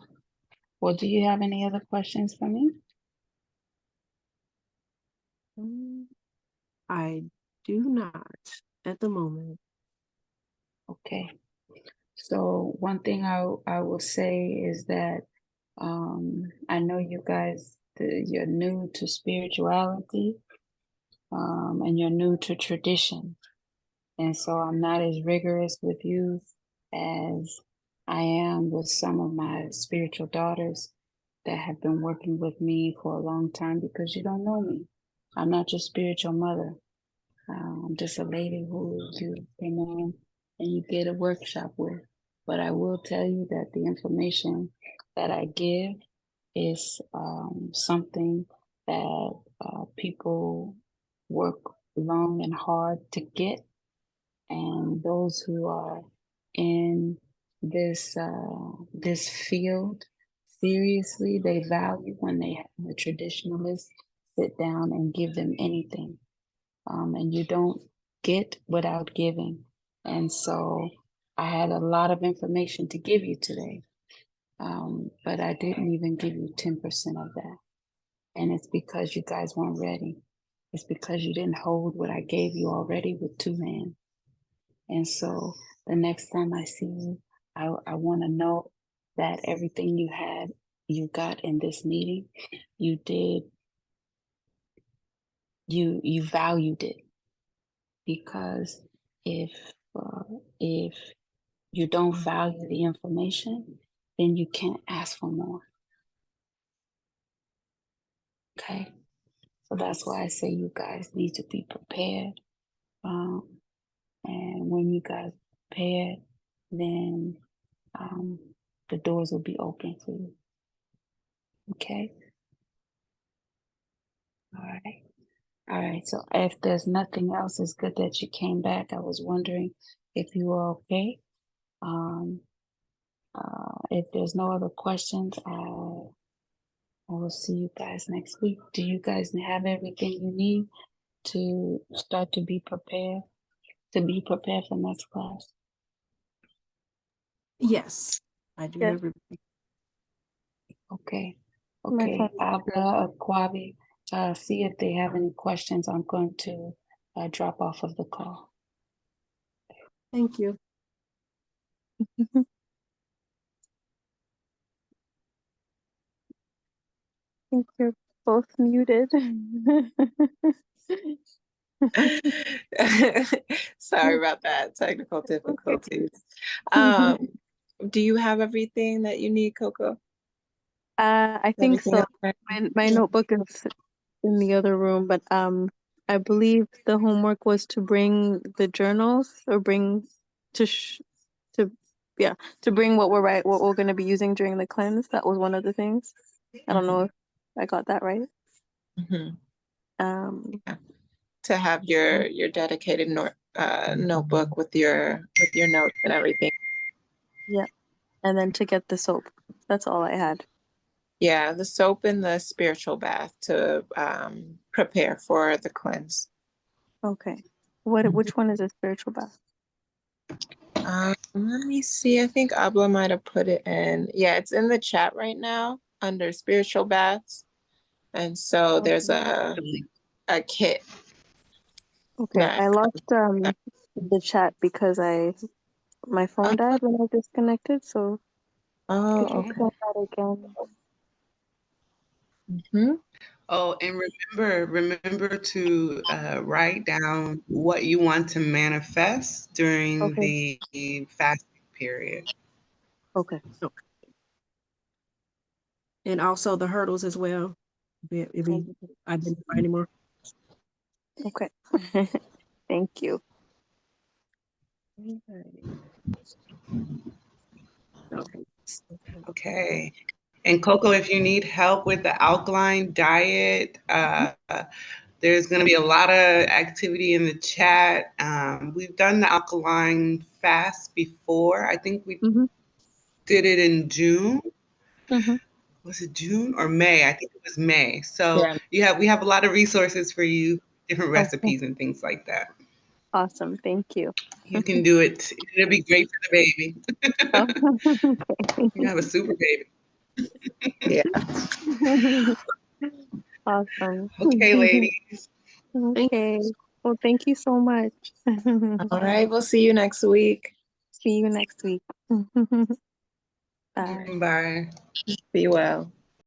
Well, do you have any other questions for me? I do not at the moment. Okay. So one thing I will say is that I know you guys, you're new to spirituality, and you're new to tradition. And so I'm not as rigorous with you as I am with some of my spiritual daughters that have been working with me for a long time because you don't know me. I'm not your spiritual mother. I'm just a lady who you came on and you get a workshop with. But I will tell you that the information that I give is something that people work long and hard to get, and those who are in this field seriously, they value when they have a traditionalist sit down and give them anything, and you don't get without giving. And so I had a lot of information to give you today, but I didn't even give you 10% of that. And it's because you guys weren't ready. It's because you didn't hold what I gave you already with two hands. And so the next time I see you, I want to know that everything you got in this meeting, you did, you valued it. Because if if you don't value the information, then you can't ask for more. Okay, so that's why I say you guys need to be prepared. And when you guys prepared, then the doors will be open for you. Okay. All right. All right. So if there's nothing else, it's good that you came back. I was wondering if you were okay. If there's no other questions, I will see you guys next week. Do you guys have everything you need to start to be prepared for next class? Yes, I do Yes. everything. Okay. My phone Okay. is good. Abla, Kwabi, see if they have any questions. I'm going to drop off of the call. Thank you. I think you're both muted. Sorry about that. Technical Okay. difficulties. Um, do you have everything that you need, Coco? I think Everything so. okay? My Yeah. notebook is in the other room, but I believe the homework was to bring the journals or bring to to yeah, to bring what we're going to be using during the cleanse. That was one of the things. I don't know if I got that right. Mhm. Um, To have your dedicated notebook with your notes and everything. yeah, and then to get the soap. That's all I had. Yeah, the soap and the spiritual bath to prepare for the cleanse. Okay. Which one is a spiritual bath? Let me see. I think Abla might have put it in. Yeah, it's in the chat right now under spiritual baths. And so there's a kit Okay, that I lost that- the chat because my phone uh, died when I disconnected, so could you oh, send okay. that again? Hmm. Oh, and remember to write down what you want to manifest during Okay. the fasting period. Okay. Okay. And also the hurdles as well. If we identify anymore. Okay. Thank you. Alrighty. Okay. Okay. And Coco, if you need help with the alkaline diet, there's going to be a lot of activity in the chat. We've done the alkaline fast before. I think we Mhm. did it in June. Mhm. Was it June or May? I think it was May. So Yeah. we have a lot of resources for you, different Okay. recipes and things like that. Awesome. Thank you. You can do it. It'll be great for the baby. Oh, You have a super baby. Yeah. awesome. Okay, ladies. Thank Okay. Well, thank you so much. All right. We'll see you next week. See you next week. Bye. Bye. Be well.